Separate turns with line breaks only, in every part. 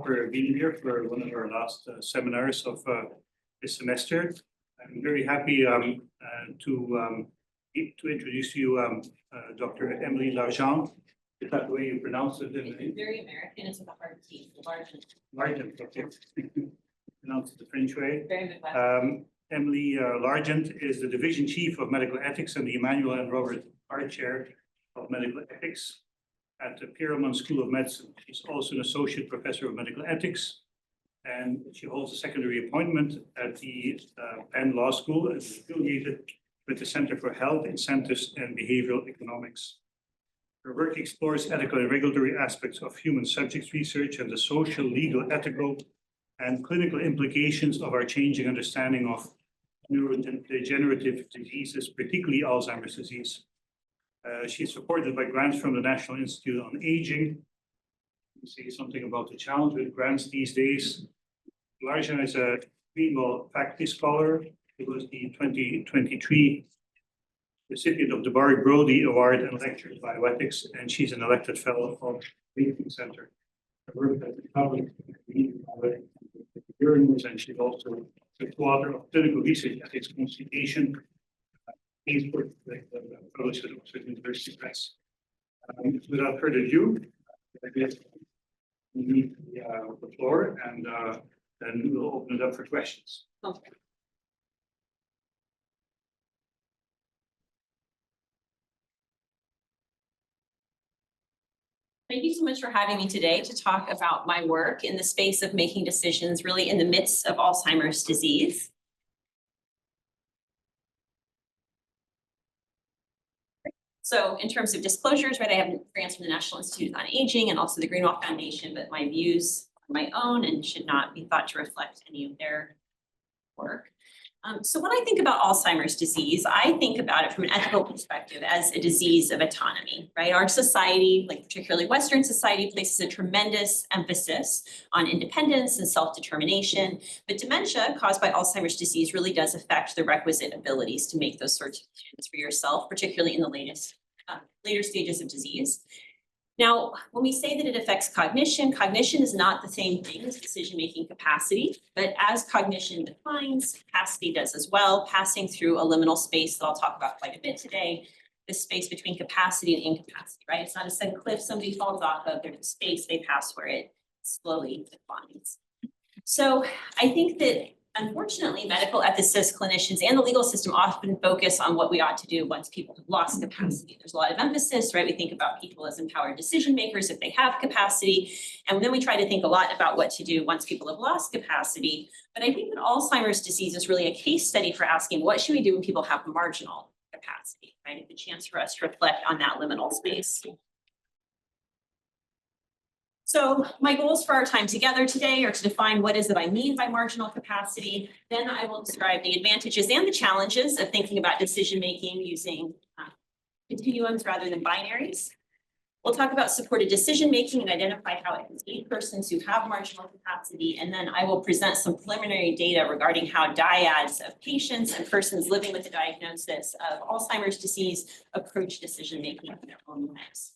for being here for one of our last seminars of this semester. I'm very happy to introduce to you Dr. Emily Largent. Is that the way you pronounce it?
It's very American. It's with a hard T. Largent.
Largent, okay. Pronounce it the French way.
Very good.
Emily Largent is the Division Chief of Medical Ethics and the Emanuel and Robert Hart Chair of Medical Ethics at the Perelman School of Medicine. She's also an Associate Professor of Medical Ethics, and she holds a secondary appointment at the Penn Law School and is affiliated with the Center for Health, Incentives and Behavioral Economics. Her work explores ethical and regulatory aspects of human subjects research and the social, legal, ethical, and clinical implications of our changing understanding of neurodegenerative diseases, particularly Alzheimer's disease. She is supported by grants from the National Institute on Aging. Say something about the challenge with grants these days. Largent is a female faculty scholar. She was the 2023 recipient of the Barry Brody Award and lectured in bioethics, and she's an elected fellow of the Wellbeing Center. Her work has been published and she's also the co-author of Clinical Research Ethics Consultation. Published at Oxford University Press. Without further ado, I guess we need the floor, and then we'll open it up for questions.
Okay. Thank you so much for having me today to talk about my work in the space of making decisions really in the midst of Alzheimer's disease. So in terms of disclosures, right, I have grants from the National Institute on Aging and also the Greenwald Foundation, but my views are my own and should not be thought to reflect any of their work. So when I think about Alzheimer's disease, I think about it from an ethical perspective as a disease of autonomy, right? Our society, like particularly Western society, places a tremendous emphasis on independence and self-determination, but dementia caused by Alzheimer's disease really does affect the requisite abilities to make those sorts of decisions for yourself, particularly in the later stages of disease. Now, when we say that it affects cognition, cognition is not the same thing as decision-making capacity, but as cognition declines, capacity does as well, passing through a liminal space that I'll talk about quite a bit today, this space between capacity and incapacity, right? It's not a sudden cliff somebody falls off of, there's a space they pass where it slowly declines. So I think that unfortunately, medical ethicists, clinicians, and the legal system often focus on what we ought to do once people have lost capacity. There's a lot of emphasis, right? We think about people as empowered decision makers if they have capacity, and then we try to think a lot about what to do once people have lost capacity. But I think that Alzheimer's disease is really a case study for asking what should we do when people have marginal capacity, right? It's a chance for us to reflect on that liminal space. So my goals for our time together today are to define what is it I mean by marginal capacity. Then I will describe the advantages and the challenges of thinking about decision-making using continuums rather than binaries. We'll talk about supported decision-making and identify how it can aid persons who have marginal capacity. And then I will present some preliminary data regarding how dyads of patients and persons living with the diagnosis of Alzheimer's disease approach decision-making in their own lives.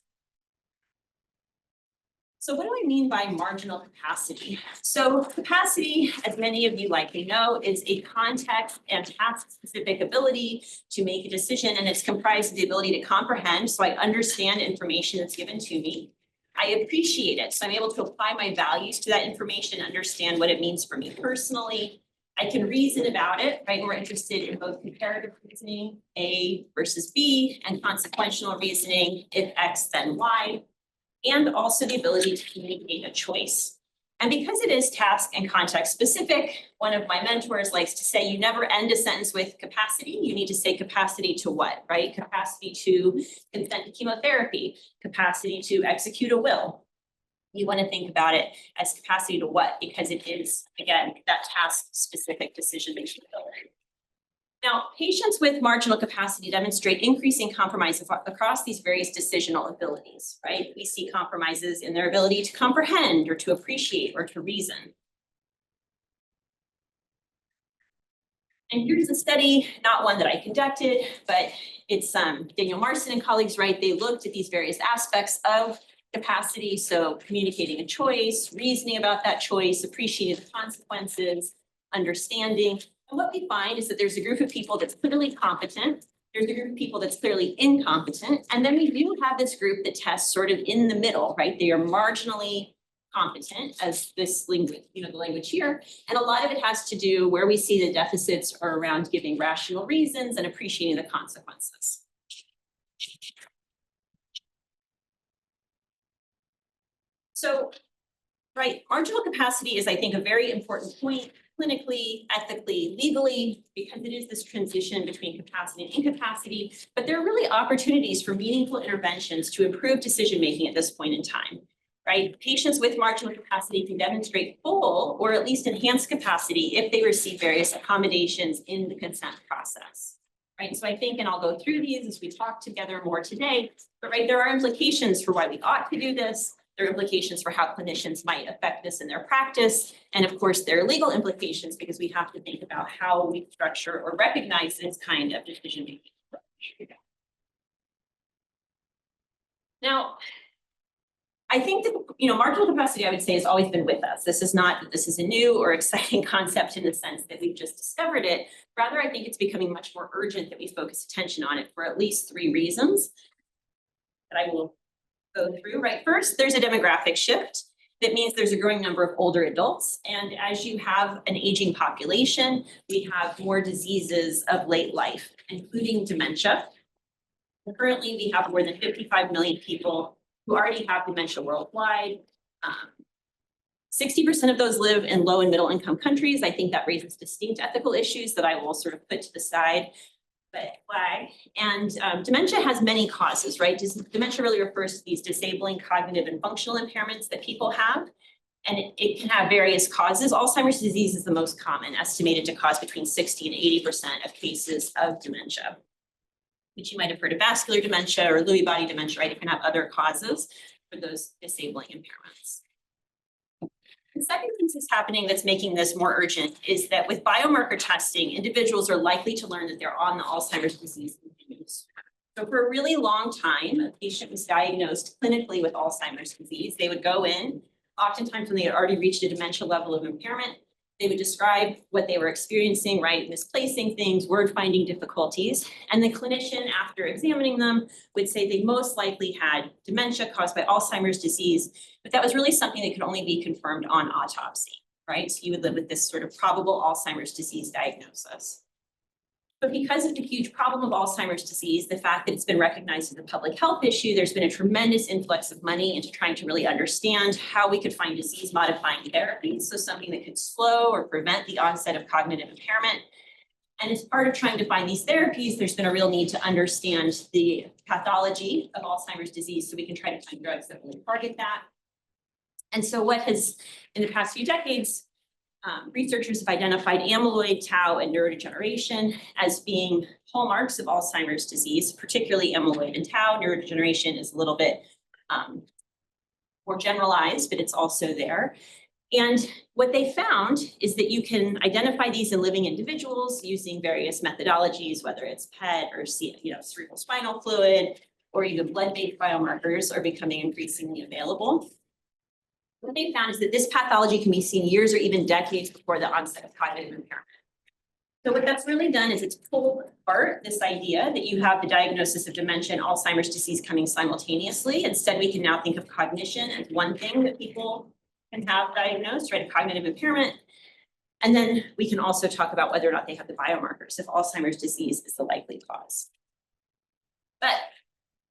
So what do I mean by marginal capacity? So capacity, as many of you likely know, is a context and task-specific ability to make a decision, and it's comprised of the ability to comprehend, so I understand information that's given to me. I appreciate it, so I'm able to apply my values to that information, understand what it means for me personally. I can reason about it, right? We're interested in both comparative reasoning, A versus B, and consequential reasoning, if X, then Y, and also the ability to communicate a choice. And because it is task and context specific, one of my mentors likes to say, you never end a sentence with capacity. You need to say capacity to what, right? Capacity to consent to chemotherapy, capacity to execute a will. You want to think about it as capacity to what, because it is, again, that task specific decision-making ability. Now, patients with marginal capacity demonstrate increasing compromise across these various decisional abilities, right? We see compromises in their ability to comprehend or to appreciate or to reason. And here's a study, not one that I conducted, but it's Daniel Marston and colleagues, right? They looked at these various aspects of capacity, so communicating a choice, reasoning about that choice, appreciating the consequences, understanding. And what we find is that there's a group of people that's clearly competent, there's a group of people that's clearly incompetent, and then we do have this group that tests sort of in the middle, right? They are marginally competent as this language, the language here. And a lot of it has to do where we see the deficits are around giving rational reasons and appreciating the consequences. So, right, marginal capacity is, I think, a very important point clinically, ethically, legally, because it is this transition between capacity and incapacity. But there are really opportunities for meaningful interventions to improve decision-making at this point in time. Right? Patients with marginal capacity can demonstrate full or at least enhanced capacity if they receive various accommodations in the consent process. Right? So I think, and I'll go through these as we talk together more today, but right, there are implications for why we ought to do this. There are implications for how clinicians might affect this in their practice. And of course, there are legal implications because we have to think about how we structure or recognize this kind of decision-making. Now, I think that, marginal capacity, I would say, has always been with us. This is a new or exciting concept in the sense that we've just discovered it. Rather, I think it's becoming much more urgent that we focus attention on it for at least 3 reasons that I will go through. Right, first, there's a demographic shift. That means there's a growing number of older adults. And as you have an aging population, we have more diseases of late life, including dementia. And currently, we have more than 55 million people who already have dementia worldwide. 60% of those live in low and middle income countries. I think that raises distinct ethical issues that I will sort of put to the side. But why? And dementia has many causes, right? Dementia really refers to these disabling cognitive and functional impairments that people have. And it can have various causes. Alzheimer's disease is the most common, estimated to cause between 60 and 80% of cases of dementia. Which you might have heard of vascular dementia or Lewy body dementia, right? It can have other causes for those disabling impairments. The second thing that's happening that's making this more urgent is that with biomarker testing, individuals are likely to learn that they're on the Alzheimer's disease continues. So for a really long time, a patient was diagnosed clinically with Alzheimer's disease. They would go in, oftentimes when they had already reached a dementia level of impairment, they would describe what they were experiencing, right? Misplacing things, word finding difficulties. And the clinician, after examining them, would say they most likely had dementia caused by Alzheimer's disease, but that was really something that could only be confirmed on autopsy, right? So you would live with this sort of probable Alzheimer's disease diagnosis. But because of the huge problem of Alzheimer's disease, the fact that it's been recognized as a public health issue, there's been a tremendous influx of money into trying to really understand how we could find disease-modifying therapies, so something that could slow or prevent the onset of cognitive impairment. And as part of trying to find these therapies, there's been a real need to understand the pathology of Alzheimer's disease so we can try to find drugs that really target that. And so what has, in the past few decades, researchers have identified amyloid, tau, and neurodegeneration as being hallmarks of Alzheimer's disease, particularly amyloid and tau. Neurodegeneration is a little bit more generalized, but it's also there. And what they found is that you can identify these in living individuals using various methodologies, whether it's PET or cerebral spinal fluid, or even blood-based biomarkers are becoming increasingly available. What they found is that this pathology can be seen years or even decades before the onset of cognitive impairment. So what that's really done is it's pulled apart this idea that you have the diagnosis of dementia and Alzheimer's disease coming simultaneously. Instead, we can now think of cognition as one thing that people can have diagnosed, right? A cognitive impairment. And then we can also talk about whether or not they have the biomarkers if Alzheimer's disease is the likely cause. But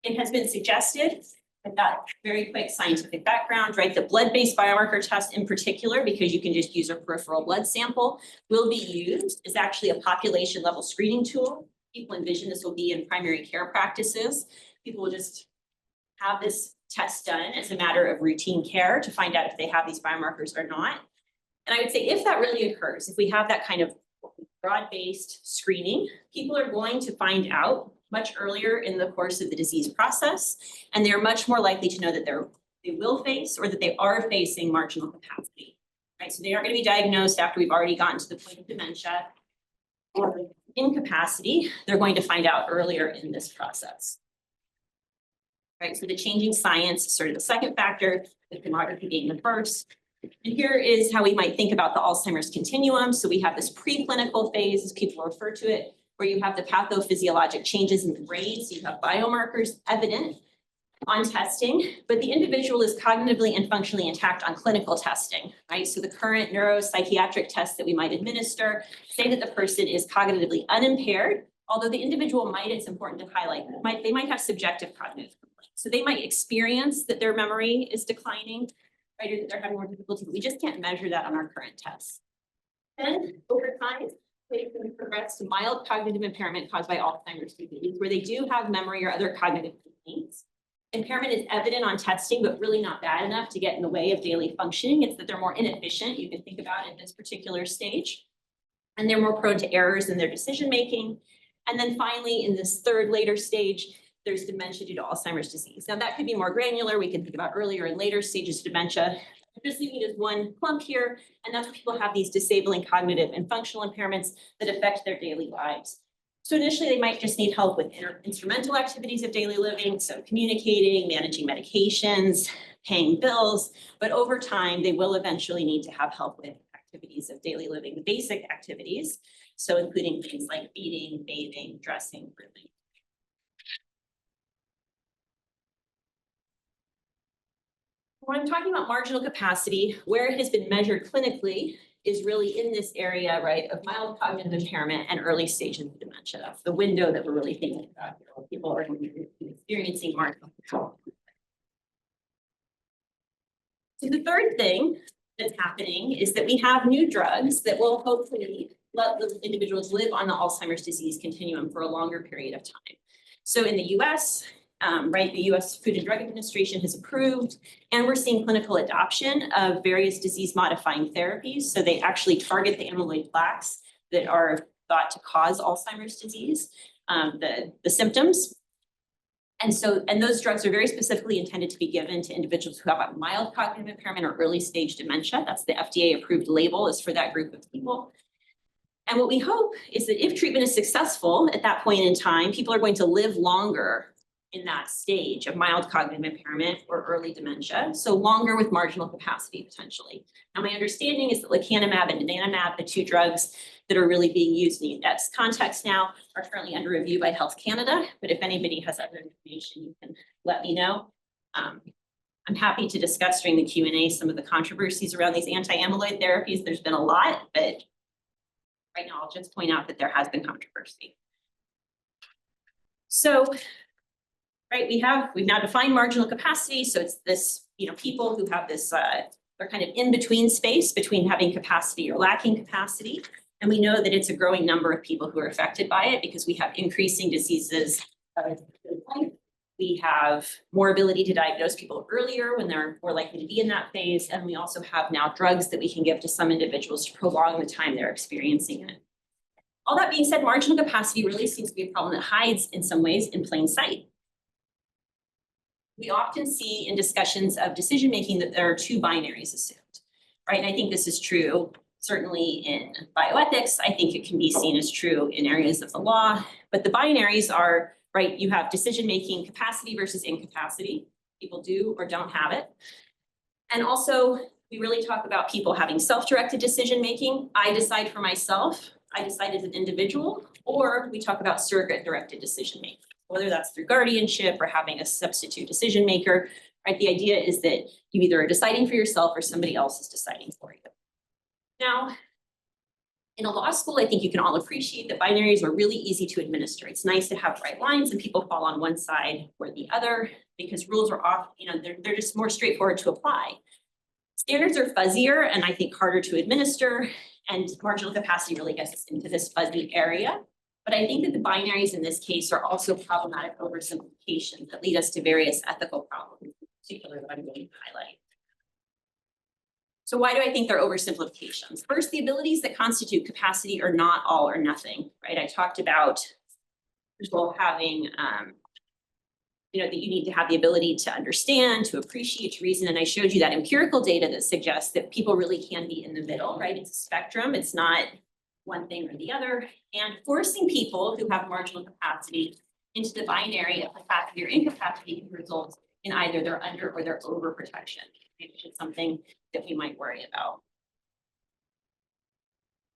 it has been suggested, with that very quick scientific background, right? The blood-based biomarker test in particular, because you can just use a peripheral blood sample, will be used as actually a population level screening tool. People envision this will be in primary care practices. People will just have this test done as a matter of routine care to find out if they have these biomarkers or not. And I would say if that really occurs, if we have that kind of broad-based screening, people are going to find out much earlier in the course of the disease process, and they're much more likely to know that they will face or that they are facing marginal capacity, right? So they aren't going to be diagnosed after we've already gotten to the point of dementia or incapacity. They're going to find out earlier in this process. right? So the changing science is sort of the second factor, the demography being the first. And here is how we might think about the Alzheimer's continuum. So we have this preclinical phase, as people refer to it, where you have the pathophysiologic changes in the brain. So you have biomarkers evident on testing, but the individual is cognitively and functionally intact on clinical testing, right? So the current neuropsychiatric tests that we might administer say that the person is cognitively unimpaired, although the individual might, it's important to highlight, they might have subjective cognitive complaints. So they might experience that their memory is declining, right, or that they're having more difficulty, but we just can't measure that on our current tests. Then over time, they can progress to mild cognitive impairment caused by Alzheimer's disease, where they do have memory or other cognitive complaints. Impairment is evident on testing, but really not bad enough to get in the way of daily functioning. It's that they're more inefficient, you can think about at this particular stage. And they're more prone to errors in their decision-making. And then finally, in this third later stage, there's dementia due to Alzheimer's disease. Now that could be more granular. We can think about earlier and later stages of dementia. I'm just leaving it as one clump here. And that's when people have these disabling cognitive and functional impairments that affect their daily lives. So initially, they might just need help with instrumental activities of daily living, so communicating, managing medications, paying bills, but over time, they will eventually need to have help with activities of daily living, the basic activities, so including things like feeding, bathing, dressing, grooming. When I'm talking about marginal capacity, where it has been measured clinically is really in this area, right, of mild cognitive impairment and early stages of dementia. That's the window that we're really thinking about here, when people are experiencing marginal capacity. So the third thing that's happening is that we have new drugs that will hopefully let the individuals live on the Alzheimer's disease continuum for a longer period of time. So in the US, right, the US Food and Drug Administration has approved, and we're seeing clinical adoption of various disease-modifying therapies. So they actually target the amyloid plaques that are thought to cause Alzheimer's disease, the symptoms. And those drugs are very specifically intended to be given to individuals who have a mild cognitive impairment or early stage dementia. That's the FDA-approved label is for that group of people. And what we hope is that if treatment is successful at that point in time, people are going to live longer in that stage of mild cognitive impairment or early dementia, so longer with marginal capacity potentially. Now, my understanding is that lecanemab and donanemab, the two drugs that are really being used in the EDS context now, are currently under review by Health Canada, but if anybody has other information, you can let me know. I'm happy to discuss during the Q&A some of the controversies around these anti-amyloid therapies. There's been a lot, but right now I'll just point out that there has been controversy. So, right, we've now defined marginal capacity. So it's this, people who have this, they're kind of in between space between having capacity or lacking capacity. And we know that it's a growing number of people who are affected by it because we have increasing diseases. We have more ability to diagnose people earlier when they're more likely to be in that phase. And we also have now drugs that we can give to some individuals to prolong the time they're experiencing it. All that being said, marginal capacity really seems to be a problem that hides in some ways in plain sight. We often see in discussions of decision-making that there are two binaries assumed, right? And I think this is true certainly in bioethics. I think it can be seen as true in areas of the law, but the binaries are, right, you have decision-making capacity versus incapacity. People do or don't have it. And also, we really talk about people having self-directed decision-making. I decide for myself, I decide as an individual, or we talk about surrogate-directed decision-making, whether that's through guardianship or having a substitute decision maker, right? The idea is that you either are deciding for yourself or somebody else is deciding for you. Now, in a law school, I think you can all appreciate that binaries are really easy to administer. It's nice to have bright lines and people fall on one side or the other because rules are off, they're just more straightforward to apply. Standards are fuzzier and I think harder to administer, and marginal capacity really gets us into this fuzzy area. But I think that the binaries in this case are also problematic oversimplifications that lead us to various ethical problems, in particular that I'm going to highlight. So why do I think they're oversimplifications? First, the abilities that constitute capacity are not all or nothing, right? I talked about, first of all, having, that you need to have the ability to understand, to appreciate, to reason. And I showed you that empirical data that suggests that people really can be in the middle, right? It's a spectrum. It's not one thing or the other. And forcing people who have marginal capacity into the binary of capacity or incapacity can result in either their under or their overprotection, which is something that we might worry about.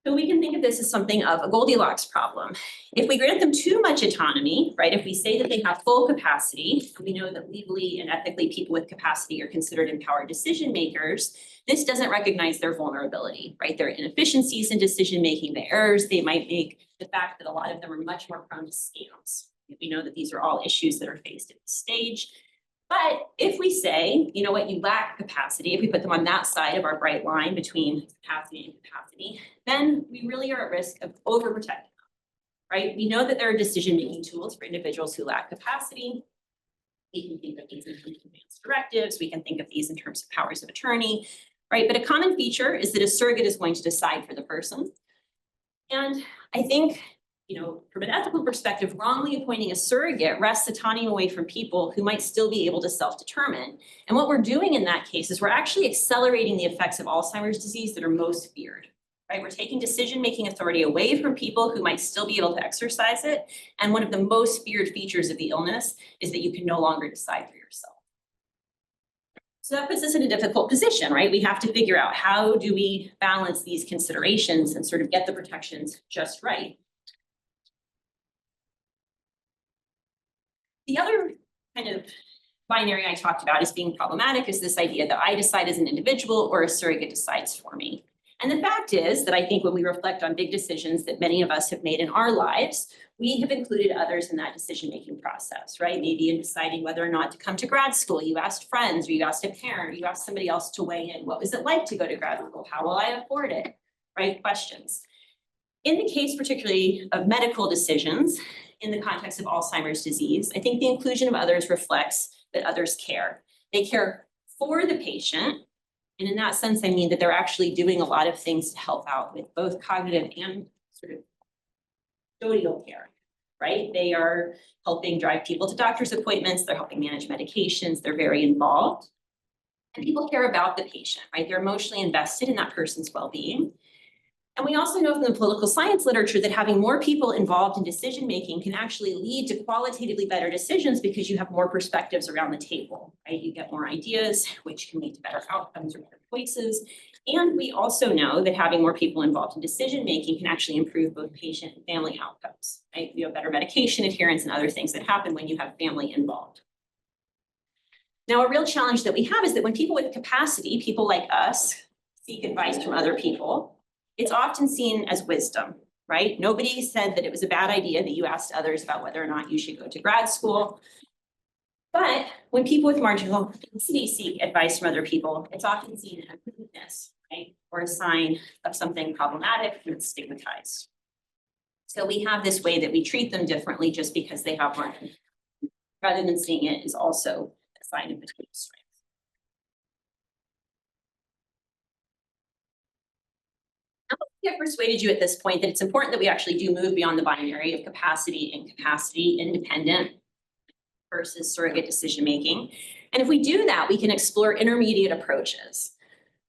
So we can think of this as something of a Goldilocks problem. If we grant them too much autonomy, right, if we say that they have full capacity, we know that legally and ethically people with capacity are considered empowered decision makers, this doesn't recognize their vulnerability, right? Their inefficiencies in decision-making, the errors they might make, the fact that a lot of them are much more prone to scams. We know that these are all issues that are faced at this stage. But if we say, you know what, you lack capacity, if we put them on that side of our bright line between capacity and incapacity, then we really are at risk of overprotecting them, right? We know that there are decision-making tools for individuals who lack capacity. We can think of these in terms of advanced directives. We can think of these in terms of powers of attorney, right? But a common feature is that a surrogate is going to decide for the person. And I think, you know, from an ethical perspective, wrongly appointing a surrogate wrests autonomy away from people who might still be able to self-determine. And what we're doing in that case is we're actually accelerating the effects of Alzheimer's disease that are most feared, right? We're taking decision-making authority away from people who might still be able to exercise it. And one of the most feared features of the illness is that you can no longer decide for yourself. So that puts us in a difficult position, right? We have to figure out how do we balance these considerations and sort of get the protections just right. The other kind of binary I talked about as being problematic is this idea that I decide as an individual or a surrogate decides for me. And the fact is that I think when we reflect on big decisions that many of us have made in our lives, we have included others in that decision-making process, right? Maybe in deciding whether or not to come to grad school, you asked friends, or you asked a parent, or you asked somebody else to weigh in. What was it like to go to grad school? How will I afford it? Right? Questions. In the case particularly of medical decisions, in the context of Alzheimer's disease, I think the inclusion of others reflects that others care. They care for the patient. And in that sense, I mean that they're actually doing a lot of things to help out with both cognitive and sort of custodial care, right? They are helping drive people to doctor's appointments. They're helping manage medications. They're very involved. And people care about the patient, right? They're emotionally invested in that person's well-being. And we also know from the political science literature that having more people involved in decision-making can actually lead to qualitatively better decisions because you have more perspectives around the table, right? You get more ideas, which can lead to better outcomes or better choices. And we also know that having more people involved in decision-making can actually improve both patient and family outcomes, right? You have better medication adherence and other things that happen when you have family involved. Now, a real challenge that we have is that when people with capacity, people like us, seek advice from other people, it's often seen as wisdom, right? Nobody said that it was a bad idea that you asked others about whether or not you should go to grad school. But when people with marginal capacity seek advice from other people, it's often seen as weakness, right? Or a sign of something problematic and it's stigmatized. So we have this way that we treat them differently just because they have marginal, rather than seeing it as also a sign of between strength. I've persuaded you at this point that it's important that we actually do move beyond the binary of capacity and capacity independent versus surrogate decision-making. And if we do that, we can explore intermediate approaches,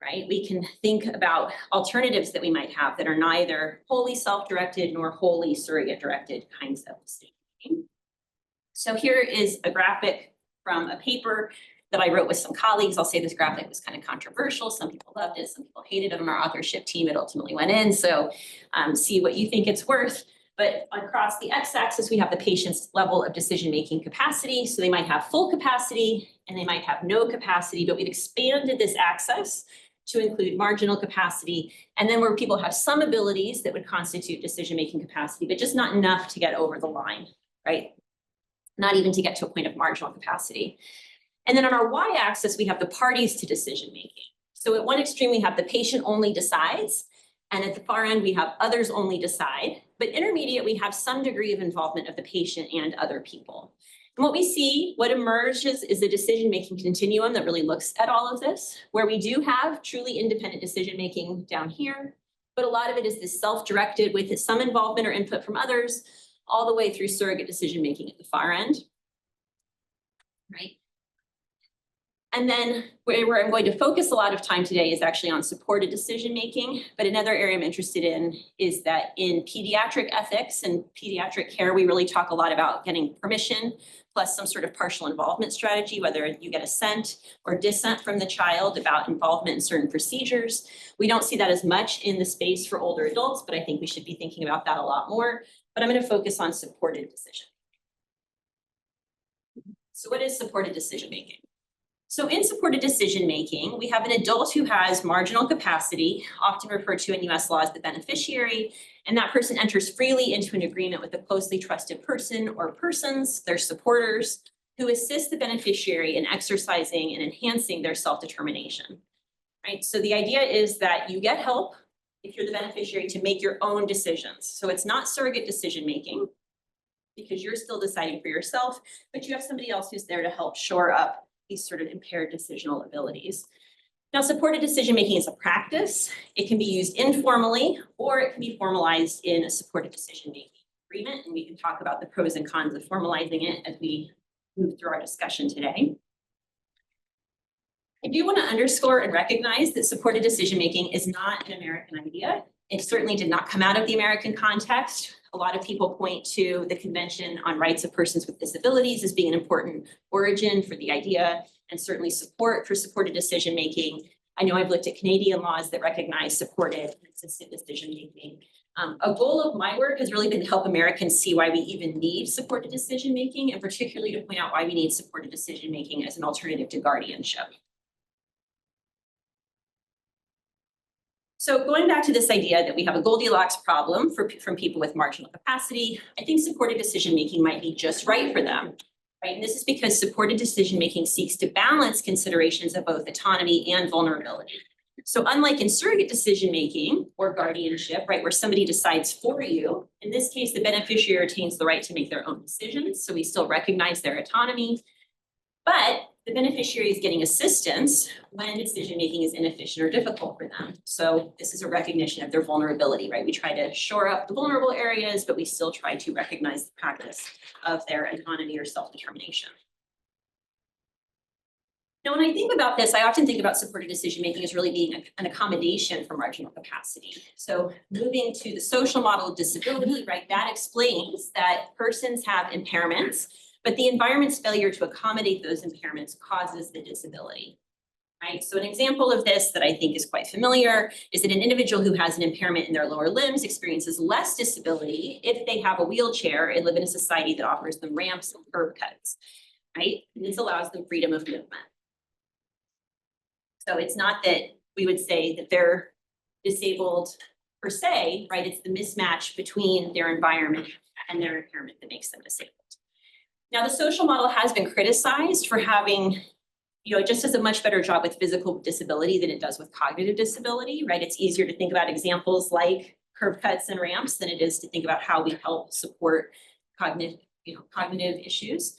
right? We can think about alternatives that we might have that are neither wholly self-directed nor wholly surrogate-directed kinds of decision-making. So here is a graphic from a paper that I wrote with some colleagues. I'll say this graphic was kind of controversial. Some people loved it, some people hated it. On our authorship team, it ultimately went in. So see what you think it's worth. But across the x-axis, we have the patient's level of decision-making capacity. So they might have full capacity and they might have no capacity, but we've expanded this axis to include marginal capacity. And then where people have some abilities that would constitute decision-making capacity, but just not enough to get over the line, right? Not even to get to a point of marginal capacity. And then on our y-axis, we have the parties to decision-making. So at one extreme, we have the patient only decides, and at the far end, we have others only decide. But intermediate, we have some degree of involvement of the patient and other people. And what we see, what emerges is a decision-making continuum that really looks at all of this, where we do have truly independent decision-making down here, but a lot of it is this self-directed with some involvement or input from others, all the way through surrogate decision-making at the far end, right? And then where I'm going to focus a lot of time today is actually on supported decision-making. But another area I'm interested in is that in pediatric ethics and pediatric care, we really talk a lot about getting permission plus some sort of partial involvement strategy, whether you get assent or dissent from the child about involvement in certain procedures. We don't see that as much in the space for older adults, but I think we should be thinking about that a lot more. But I'm going to focus on supported decision. So what is supported decision-making? So in supported decision-making, we have an adult who has marginal capacity, often referred to in US law as the beneficiary, and that person enters freely into an agreement with a closely trusted person or persons, their supporters, who assist the beneficiary in exercising and enhancing their self-determination, right? So the idea is that you get help if you're the beneficiary to make your own decisions. So it's not surrogate decision-making because you're still deciding for yourself, but you have somebody else who's there to help shore up these sort of impaired decisional abilities. Now, supported decision-making is a practice. It can be used informally, or it can be formalized in a supported decision-making agreement, and we can talk about the pros and cons of formalizing it as we move through our discussion today. I do want to underscore and recognize that supported decision-making is not an American idea. It certainly did not come out of the American context. A lot of people point to the Convention on Rights of Persons with Disabilities as being an important origin for the idea, and certainly support for supported decision-making. I know I've looked at Canadian laws that recognize supported and assisted decision-making. A goal of my work has really been to help Americans see why we even need supported decision-making, and particularly to point out why we need supported decision-making as an alternative to guardianship. So going back to this idea that we have a Goldilocks problem from people with marginal capacity, I think supported decision-making might be just right for them, right? And this is because supported decision-making seeks to balance considerations of both autonomy and vulnerability. So unlike in surrogate decision-making or guardianship, right, where somebody decides for you, in this case, the beneficiary retains the right to make their own decisions. So we still recognize their autonomy, but the beneficiary is getting assistance when decision-making is inefficient or difficult for them. So this is a recognition of their vulnerability, right? We try to shore up the vulnerable areas, but we still try to recognize the practice of their autonomy or self-determination. Now, when I think about this, I often think about supported decision-making as really being an accommodation for marginal capacity. So moving to the social model of disability, right, that explains that persons have impairments, but the environment's failure to accommodate those impairments causes the disability, right? So an example of this that I think is quite familiar is that an individual who has an impairment in their lower limbs experiences less disability if they have a wheelchair and live in a society that offers them ramps and curb cuts, right? And this allows them freedom of movement. So it's not that we would say that they're disabled per se, right? It's the mismatch between their environment and their impairment that makes them disabled. Now, the social model has been criticized for having, it just does a much better job with physical disability than it does with cognitive disability, right? It's easier to think about examples like curb cuts and ramps than it is to think about how we help support cognitive issues.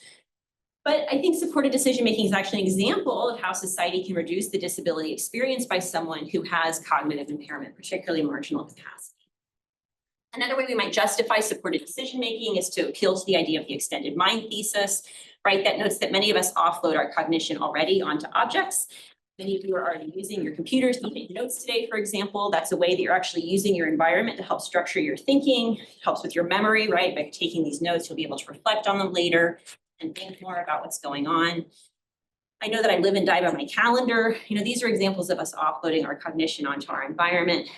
But I think supported decision-making is actually an example of how society can reduce the disability experienced by someone who has cognitive impairment, particularly marginal capacity. Another way we might justify supported decision-making is to appeal to the idea of the extended mind thesis, right? That notes that many of us offload our cognition already onto objects. Many of you are already using your computers to take notes today, for example. That's a way that you're actually using your environment to help structure your thinking. It helps with your memory, right? By taking these notes, you'll be able to reflect on them later and think more about what's going on. I know that I live and die by my calendar. These are examples of us offloading our cognition onto our environment.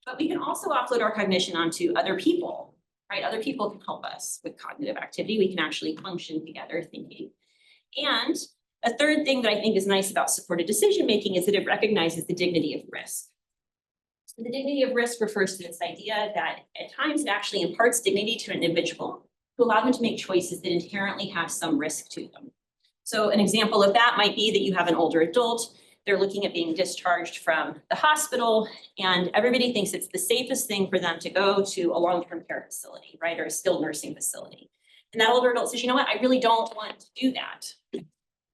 But we can also offload our cognition onto other people, right? Other people can help us with cognitive activity. We can actually function together thinking. And a third thing that I think is nice about supported decision-making is that it recognizes the dignity of risk. So the dignity of risk refers to this idea that at times it actually imparts dignity to an individual to allow them to make choices that inherently have some risk to them. So an example of that might be that you have an older adult. They're looking at being discharged from the hospital, and everybody thinks it's the safest thing for them to go to a long-term care facility, right, or a skilled nursing facility. And that older adult says, you know what, I really don't want to do that. I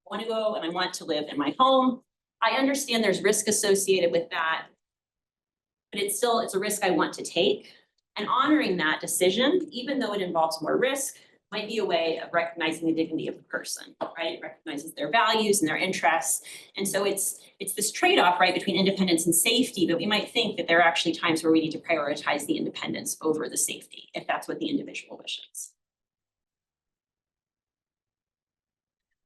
want to go and I want to live in my home. I understand there's risk associated with that, but it's a risk I want to take. And honoring that decision, even though it involves more risk, might be a way of recognizing the dignity of the person, right? It recognizes their values and their interests. And so it's this trade-off, right, between independence and safety, but we might think that there are actually times where we need to prioritize the independence over the safety, if that's what the individual wishes.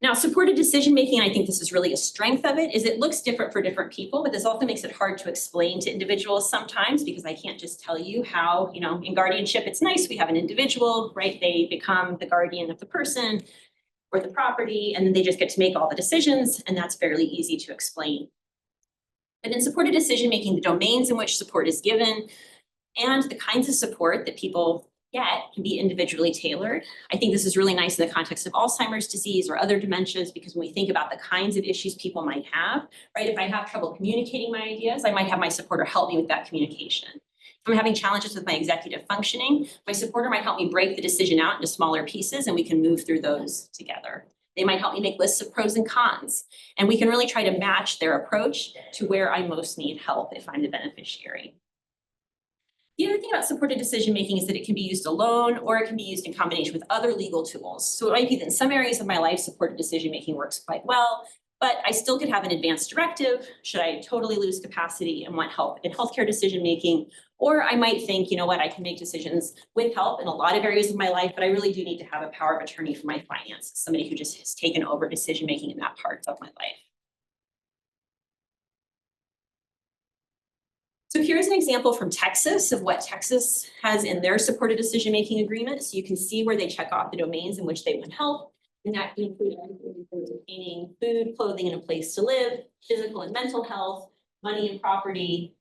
Now, supported decision-making, I think this is really a strength of it, is it looks different for different people, but this also makes it hard to explain to individuals sometimes because I can't just tell you how, in guardianship, it's nice, we have an individual, right? They become the guardian of the person or the property, and then they just get to make all the decisions, and that's fairly easy to explain. But in supported decision-making, the domains in which support is given and the kinds of support that people get can be individually tailored. I think this is really nice in the context of Alzheimer's disease or other dementias, because when we think about the kinds of issues people might have, right? If I have trouble communicating my ideas, I might have my supporter help me with that communication. If I'm having challenges with my executive functioning, my supporter might help me break the decision out into smaller pieces and we can move through those together. They might help me make lists of pros and cons, and we can really try to match their approach to where I most need help if I'm the beneficiary. The other thing about supported decision-making is that it can be used alone or it can be used in combination with other legal tools. So it might be that in some areas of my life, supported decision-making works quite well, but I still could have an advanced directive should I totally lose capacity and want help in healthcare decision-making. Or I might think, I can make decisions with help in a lot of areas of my life, but I really do need to have a power of attorney for my finances, somebody who just has taken over decision-making in that part of my life. So here's an example from Texas of what Texas has in their supported decision-making agreement. So you can see where they check off the domains in which they want help. And that can include obtaining food, clothing, and a place to live, physical and mental health, money and property,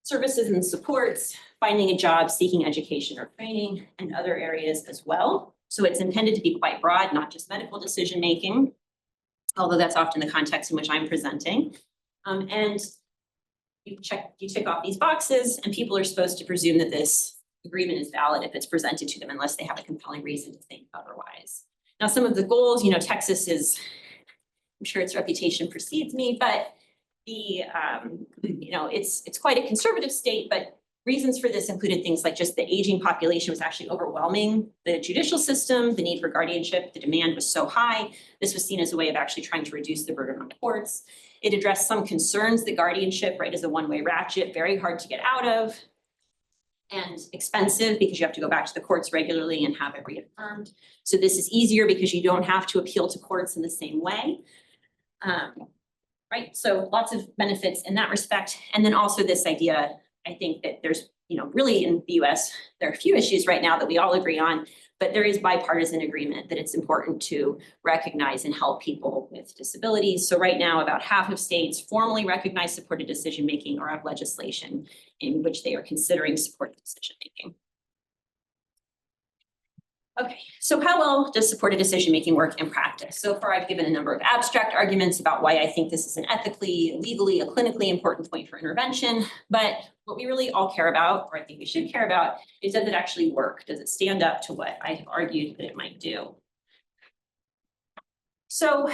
services and supports, finding a job, seeking education or training, and other areas as well. So it's intended to be quite broad, not just medical decision-making, although that's often the context in which I'm presenting. And you tick off these boxes, and people are supposed to presume that this agreement is valid if it's presented to them, unless they have a compelling reason to think otherwise. Now, some of the goals, Texas is, I'm sure its reputation precedes me, but the, it's quite a conservative state, but reasons for this included things like just the aging population was actually overwhelming the judicial system, the need for guardianship, the demand was so high. This was seen as a way of actually trying to reduce the burden on courts. It addressed some concerns that guardianship, right, is a one-way ratchet, very hard to get out of, and expensive because you have to go back to the courts regularly and have it reaffirmed. So this is easier because you don't have to appeal to courts in the same way. Right, so lots of benefits in that respect. And then also this idea, I think that there's, really in the US, there are a few issues right now that we all agree on, but there is bipartisan agreement that it's important to recognize and help people with disabilities. So right now, about half of states formally recognize supported decision-making or have legislation in which they are considering supported decision-making. Okay, so how well does supported decision-making work in practice? So far, I've given a number of abstract arguments about why I think this is an ethically, legally, a clinically important point for intervention. But what we really all care about, or I think we should care about, is does it actually work? Does it stand up to what I have argued that it might do? So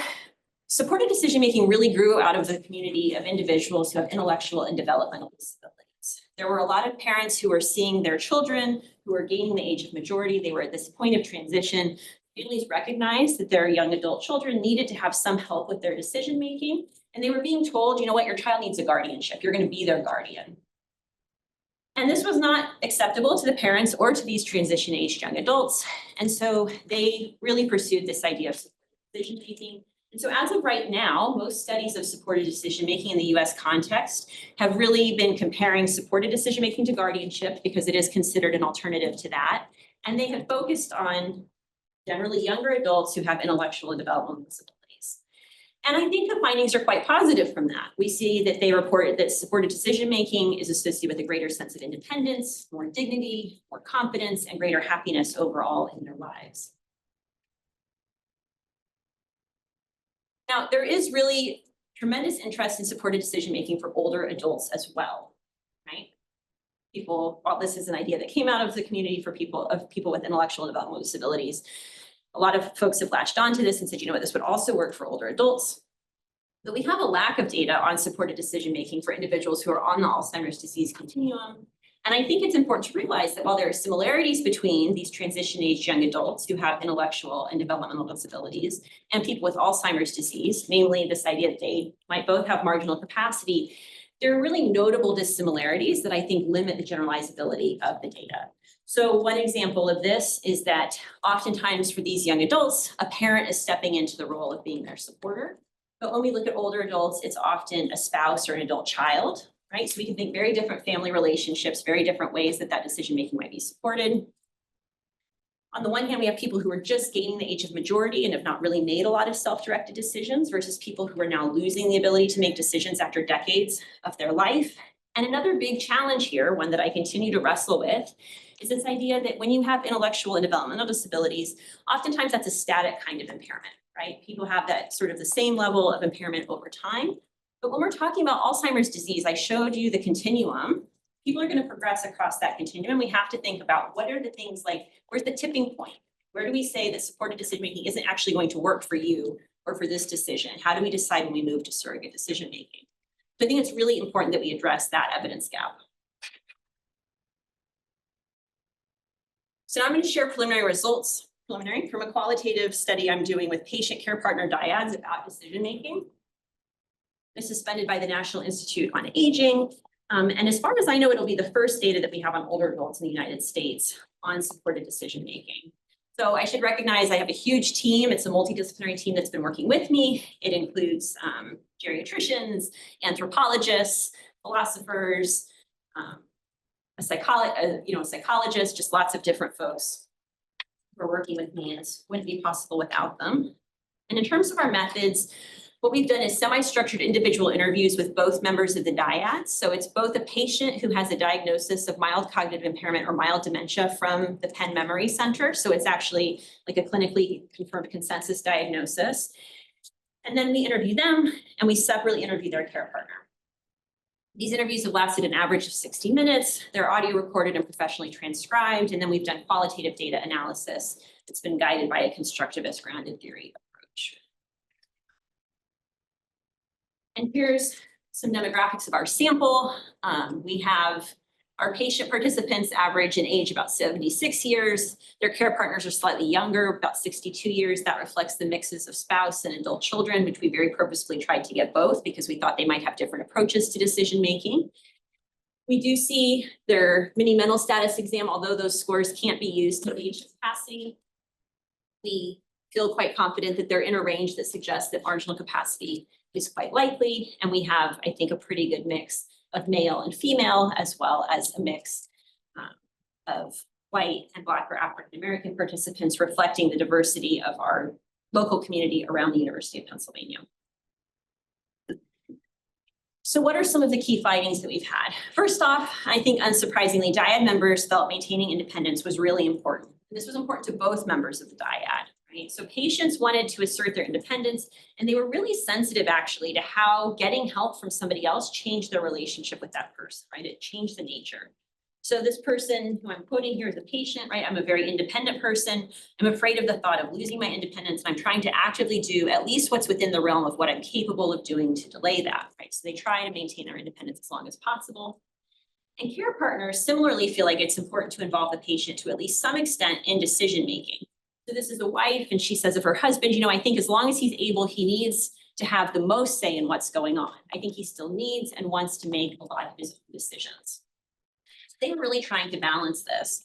supported decision-making really grew out of the community of individuals who have intellectual and developmental disabilities. There were a lot of parents who were seeing their children who were gaining the age of majority. They were at this point of transition. Families recognized that their young adult children needed to have some help with their decision-making. And they were being told, your child needs a guardianship. You're going to be their guardian. And this was not acceptable to the parents or to these transition-aged young adults. And so they really pursued this idea of decision-making. And so as of right now, most studies of supported decision-making in the US context have really been comparing supported decision-making to guardianship because it is considered an alternative to that. And they have focused on generally younger adults who have intellectual and developmental disabilities. And I think the findings are quite positive from that. We see that they report that supported decision-making is associated with a greater sense of independence, more dignity, more confidence, and greater happiness overall in their lives. Now, there is really tremendous interest in supported decision-making for older adults as well, right? While this is an idea that came out of the community for people with intellectual and developmental disabilities, a lot of folks have latched onto this and said, this would also work for older adults. But we have a lack of data on supported decision-making for individuals who are on the Alzheimer's disease continuum, And I think it's important to realize that while there are similarities between these transition-age young adults who have intellectual and developmental disabilities and people with Alzheimer's disease, namely this idea that they might both have marginal capacity, there are really notable dissimilarities that I think limit the generalizability of the data. So one example of this is that oftentimes for these young adults, a parent is stepping into the role of being their supporter. But when we look at older adults, it's often a spouse or an adult child, right? So we can think very different family relationships, very different ways that that decision-making might be supported. On the one hand, we have people who are just gaining the age of majority and have not really made a lot of self-directed decisions versus people who are now losing the ability to make decisions after decades of their life. And another big challenge here, one that I continue to wrestle with, is this idea that when you have intellectual and developmental disabilities, oftentimes that's a static kind of impairment, right? People have that sort of the same level of impairment over time. But when we're talking about Alzheimer's disease, I showed you the continuum. People are going to progress across that continuum. We have to think about what are the things like, where's the tipping point? Where do we say that supported decision-making isn't actually going to work for you or for this decision? How do we decide when we move to surrogate decision-making? So I think it's really important that we address that evidence gap. So now I'm going to share preliminary results, from a qualitative study I'm doing with patient care partner dyads about decision-making. This is funded by the National Institute on Aging. And as far as I know, it'll be the first data that we have on older adults in the United States on supported decision-making. So I should recognize I have a huge team. It's a multidisciplinary team that's been working with me. It includes geriatricians, anthropologists, philosophers, a psychologist, just lots of different folks who are working with me, and it wouldn't be possible without them. And in terms of our methods, what we've done is semi-structured individual interviews with both members of the dyads. So it's both a patient who has a diagnosis of mild cognitive impairment or mild dementia from the Penn Memory Center. So it's actually like a clinically confirmed consensus diagnosis. And then we interview them and we separately interview their care partner. These interviews have lasted an average of 60 minutes. They're audio recorded and professionally transcribed. And then we've done qualitative data analysis that's been guided by a constructivist grounded theory approach. And here's some demographics of our sample. We have our patient participants average in age about 76 years. Their care partners are slightly younger, about 62 years. That reflects the mixes of spouse and adult children, which we very purposefully tried to get both because we thought they might have different approaches to decision-making. We do see their mini mental status exam, although those scores can't be used to gauge capacity. We feel quite confident that they're in a range that suggests that marginal capacity is quite likely. And we have, I think, a pretty good mix of male and female, as well as a mix of white and Black or African American participants, reflecting the diversity of our local community around the University of Pennsylvania. So what are some of the key findings that we've had? First off, I think unsurprisingly, dyad members felt maintaining independence was really important. And this was important to both members of the dyad. Right? So patients wanted to assert their independence, and they were really sensitive actually to how getting help from somebody else changed their relationship with that person, right? It changed the nature. So this person who I'm quoting here is a patient, right? I'm a very independent person. I'm afraid of the thought of losing my independence, and I'm trying to actively do at least what's within the realm of what I'm capable of doing to delay that, right? So they try to maintain their independence as long as possible. And care partners similarly feel like it's important to involve the patient to at least some extent in decision-making. So this is a wife, and she says of her husband, I think as long as he's able, he needs to have the most say in what's going on. I think he still needs and wants to make a lot of his own decisions. So they were really trying to balance this,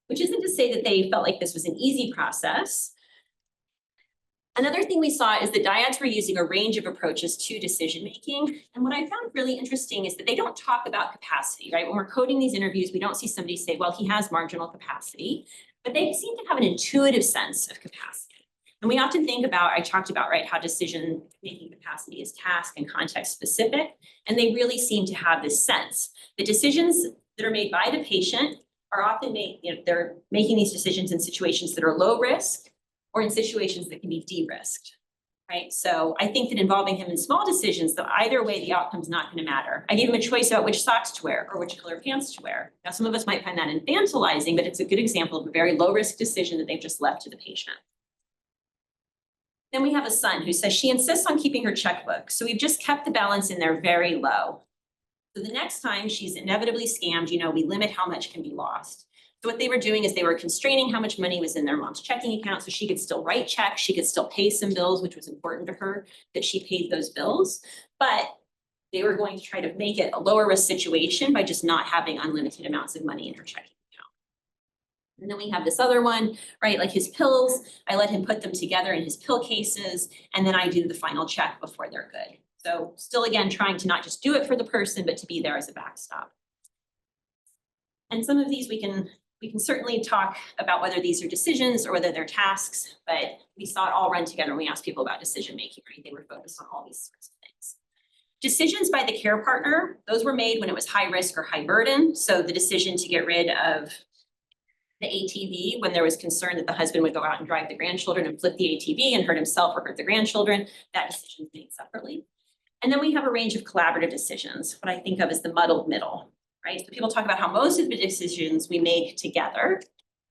which isn't to say that they felt like this was an easy process. Another thing we saw is the dyads were using a range of approaches to decision-making. And what I found really interesting is that they don't talk about capacity, right? When we're coding these interviews, we don't see somebody say, well, he has marginal capacity. But they seem to have an intuitive sense of capacity. And we often think about, I talked about, right, how decision-making capacity is task and context specific. And they really seem to have this sense. The decisions that are made by the patient are often made, they're making these decisions in situations that are low risk or in situations that can be de-risked, right? So I think that involving him in small decisions, though either way, the outcome's not going to matter. I gave him a choice about which socks to wear or which color pants to wear. Now, some of us might find that infantilizing, but it's a good example of a very low-risk decision that they've just left to the patient. Then we have a son who says she insists on keeping her checkbook. So we've just kept the balance in there very low. So the next time she's inevitably scammed, we limit how much can be lost. So what they were doing is they were constraining how much money was in their mom's checking account so she could still write checks, she could still pay some bills, which was important to her that she paid those bills. But they were going to try to make it a lower risk situation by just not having unlimited amounts of money in her checking account. And then we have this other one, right? Like his pills, I let him put them together in his pill cases, and then I do the final check before they're good. So still, again, trying to not just do it for the person, but to be there as a backstop. And some of these we can certainly talk about whether these are decisions or whether they're tasks, but we saw it all run together when we asked people about decision-making, right? They were focused on all these sorts of things. Decisions by the care partner, those were made when it was high risk or high burden. So the decision to get rid of the ATV when there was concern that the husband would go out and drive the grandchildren and flip the ATV and hurt himself or hurt the grandchildren, that decision is made separately. And then we have a range of collaborative decisions, what I think of as the muddled middle, right? So people talk about how most of the decisions we make together,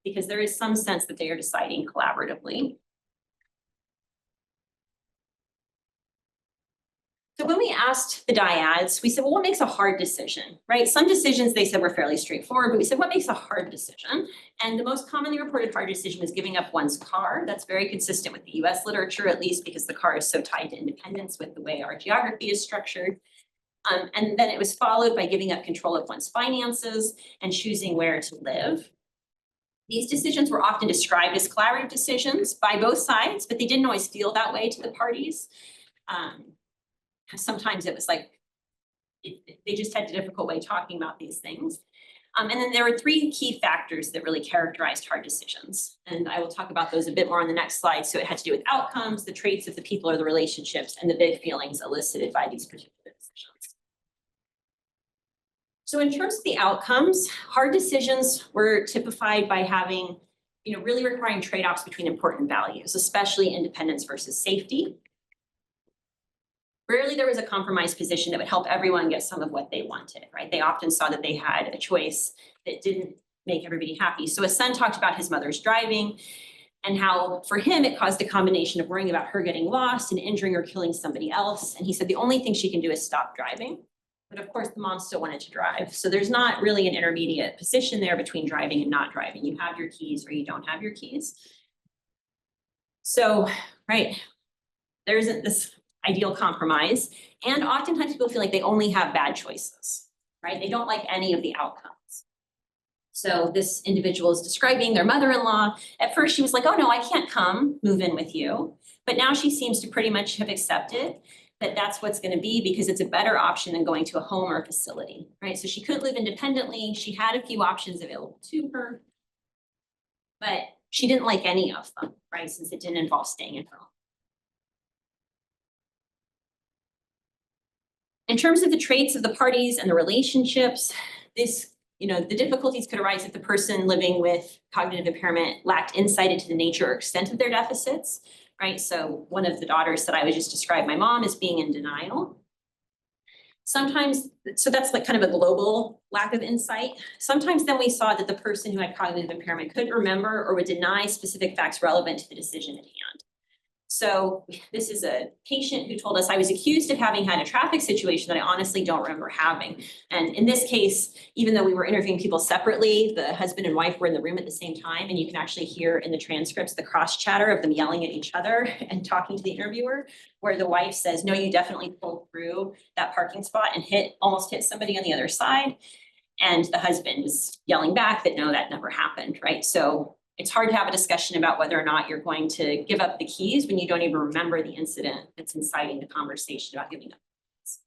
because there is some sense that they are deciding collaboratively. So when we asked the dyads, we said, well, what makes a hard decision, right? Some decisions they said were fairly straightforward, but we said, what makes a hard decision? And the most commonly reported hard decision was giving up one's car. That's very consistent with the US literature, at least because the car is so tied to independence with the way our geography is structured. And then it was followed by giving up control of one's finances and choosing where to live. These decisions were often described as collaborative decisions by both sides, but they didn't always feel that way to the parties. Sometimes it was like, they just had a difficult way talking about these things. And then there were three key factors that really characterized hard decisions. And I will talk about those a bit more on the next slide. So it had to do with outcomes, the traits of the people or the relationships, and the big feelings elicited by these particular decisions. So in terms of the outcomes, hard decisions were typified by having, really requiring trade-offs between important values, especially independence versus safety. Rarely there was a compromise position that would help everyone get some of what they wanted, right? They often saw that they had a choice that didn't make everybody happy. So his son talked about his mother's driving and how for him it caused a combination of worrying about her getting lost and injuring or killing somebody else. And he said the only thing she can do is stop driving. But of course the mom still wanted to drive. So there's not really an intermediate position there between driving and not driving. You have your keys or you don't have your keys. So, right, there isn't this ideal compromise. And oftentimes people feel like they only have bad choices, right? They don't like any of the outcomes. So this individual is describing their mother-in-law. At first she was like, oh no, I can't come move in with you. But now she seems to pretty much have accepted that that's what's going to be because it's a better option than going to a home or a facility, right? So she could live independently. She had a few options available to her, but she didn't like any of them, right? Since it didn't involve staying in her home. In terms of the traits of the parties and the relationships, this, the difficulties could arise if the person living with cognitive impairment lacked insight into the nature or extent of their deficits, right? So one of the daughters that I was just described, my mom, is being in denial. Sometimes, so that's like kind of a global lack of insight. Sometimes then we saw that the person who had cognitive impairment couldn't remember or would deny specific facts relevant to the decision at hand. So this is a patient who told us I was accused of having had a traffic situation that I honestly don't remember having. And in this case, even though we were interviewing people separately, the husband and wife were in the room at the same time. And you can actually hear in the transcripts the cross chatter of them yelling at each other and talking to the interviewer, where the wife says, no, you definitely pulled through that parking spot and almost hit somebody on the other side. And the husband is yelling back that no, that never happened, right? So it's hard to have a discussion about whether or not you're going to give up the keys when you don't even remember the incident that's inciting the conversation about giving up the keys.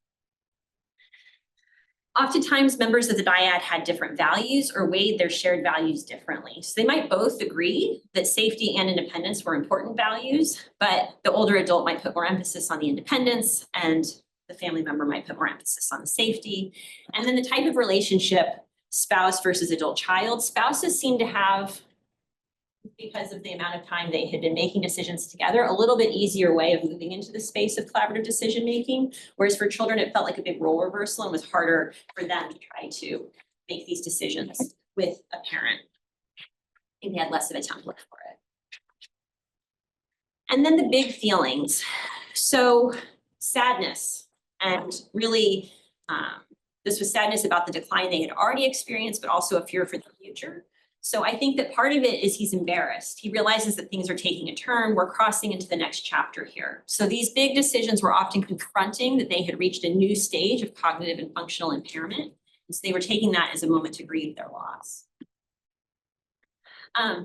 Oftentimes, members of the dyad had different values or weighed their shared values differently. So they might both agree that safety and independence were important values, but the older adult might put more emphasis on the independence and the family member might put more emphasis on the safety. And then the type of relationship, spouse versus adult child, spouses seem to have, because of the amount of time they had been making decisions together, a little bit easier way of moving into the space of collaborative decision making. Whereas for children, it felt like a big role reversal and was harder for them to try to make these decisions with a parent. I think they had less of a template for it. And then the big feelings. So sadness and really This was sadness about the decline they had already experienced, but also a fear for the future. So I think that part of it is he's embarrassed. He realizes that things are taking a turn. We're crossing into the next chapter here. So these big decisions were often confronting that they had reached a new stage of cognitive and functional impairment. And so they were taking that as a moment to grieve their loss.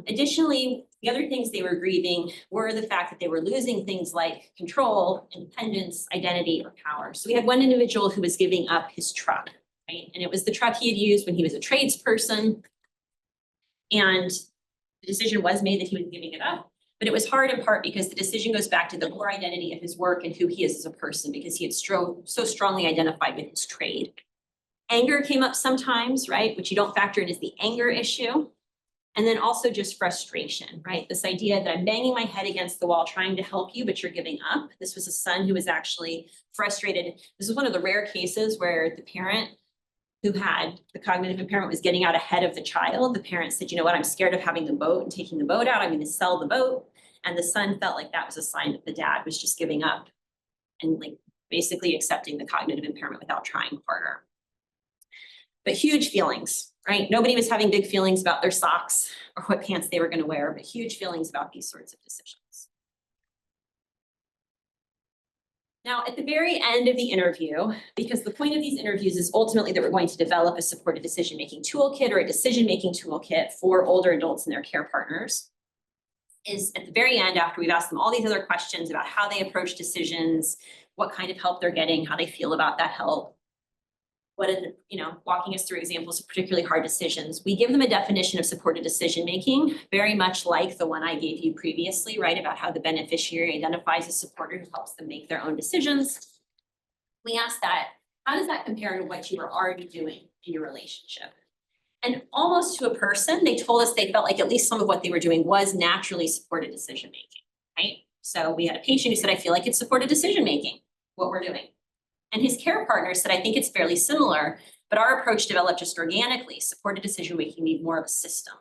Additionally, the other things they were grieving were the fact that they were losing things like control, independence, identity, or power. So we had one individual who was giving up his truck, right? And it was the truck he had used when he was a tradesperson. And the decision was made that he was giving it up. But it was hard in part because the decision goes back to the core identity of his work and who he is as a person, because he had so strongly identified with his trade. Anger came up sometimes, right? Which you don't factor in as the anger issue. And then also just frustration, right? This idea that I'm banging my head against the wall trying to help you, but you're giving up. This was a son who was actually frustrated. This was one of the rare cases where the parent who had the cognitive impairment was getting out ahead of the child. The parent said, you know what, I'm scared of having the boat and taking the boat out. I'm going to sell the boat. And the son felt like that was a sign that the dad was just giving up and like basically accepting the cognitive impairment without trying harder. But huge feelings, right? Nobody was having big feelings about their socks or what pants they were going to wear, but huge feelings about these sorts of decisions. Now, at the very end of the interview, because the point of these interviews is ultimately that we're going to develop a supported decision-making toolkit or a decision-making toolkit for older adults and their care partners, is at the very end, after we've asked them all these other questions about how they approach decisions, what kind of help they're getting, how they feel about that help, walking us through examples of particularly hard decisions. We give them a definition of supported decision-making, very much like the one I gave you previously, right? About how the beneficiary identifies a supporter who helps them make their own decisions. We ask that, how does that compare to what you were already doing in your relationship? And almost to a person, they told us they felt like at least some of what they were doing was naturally supported decision-making, right? So we had a patient who said, I feel like it's supported decision-making, what we're doing. And his care partner said, I think it's fairly similar, but our approach developed just organically. Supported decision-making need more of a system.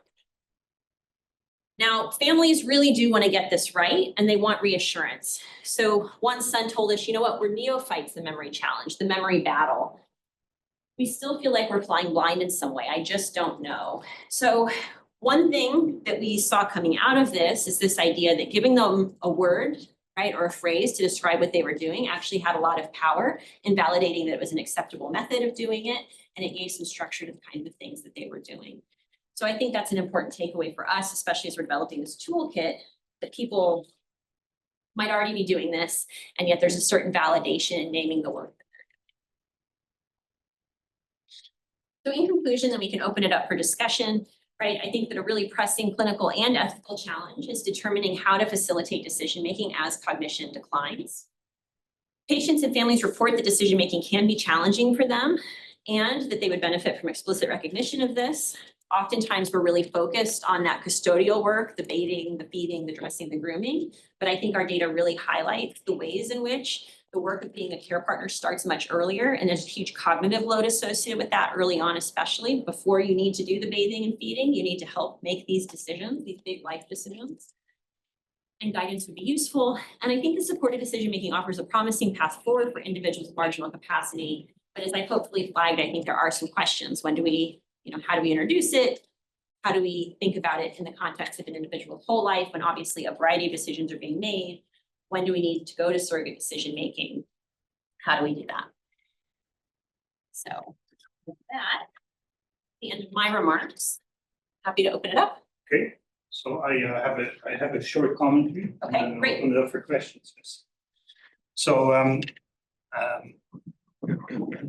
Now, families really do want to get this right, and they want reassurance. So one son told us, you know what, we're neophytes, the memory challenge, the memory battle. We still feel like we're flying blind in some way. I just don't know. So one thing that we saw coming out of this is this idea that giving them a word, right, or a phrase to describe what they were doing actually had a lot of power in validating that it was an acceptable method of doing it, and it gave some structure to the kind of things that they were doing. So I think that's an important takeaway for us, especially as we're developing this toolkit, that people might already be doing this, and yet there's a certain validation in naming the work that they're doing. So in conclusion, then we can open it up for discussion. Right, I think that a really pressing clinical and ethical challenge is determining how to facilitate decision-making as cognition declines. Patients and families report that decision-making can be challenging for them and that they would benefit from explicit recognition of this. Oftentimes, we're really focused on that custodial work, the bathing, the feeding, the dressing, the grooming. But I think our data really highlights the ways in which the work of being a care partner starts much earlier, and there's a huge cognitive load associated with that early on, especially before you need to do the bathing and feeding. You need to help make these decisions, these big life decisions. And guidance would be useful. And I think the supported decision-making offers a promising path forward for individuals with marginal capacity. But as I hopefully flagged, I think there are some questions. When do we, how do we introduce it? How do we think about it in the context of an individual's whole life when obviously a variety of decisions are being made? When do we need to go to surrogate decision-making? How do we do that? So with that, the end of my remarks. Happy to open it up.
Okay, so I have a short commentary.
Okay,
and
great.
Open it up for questions. So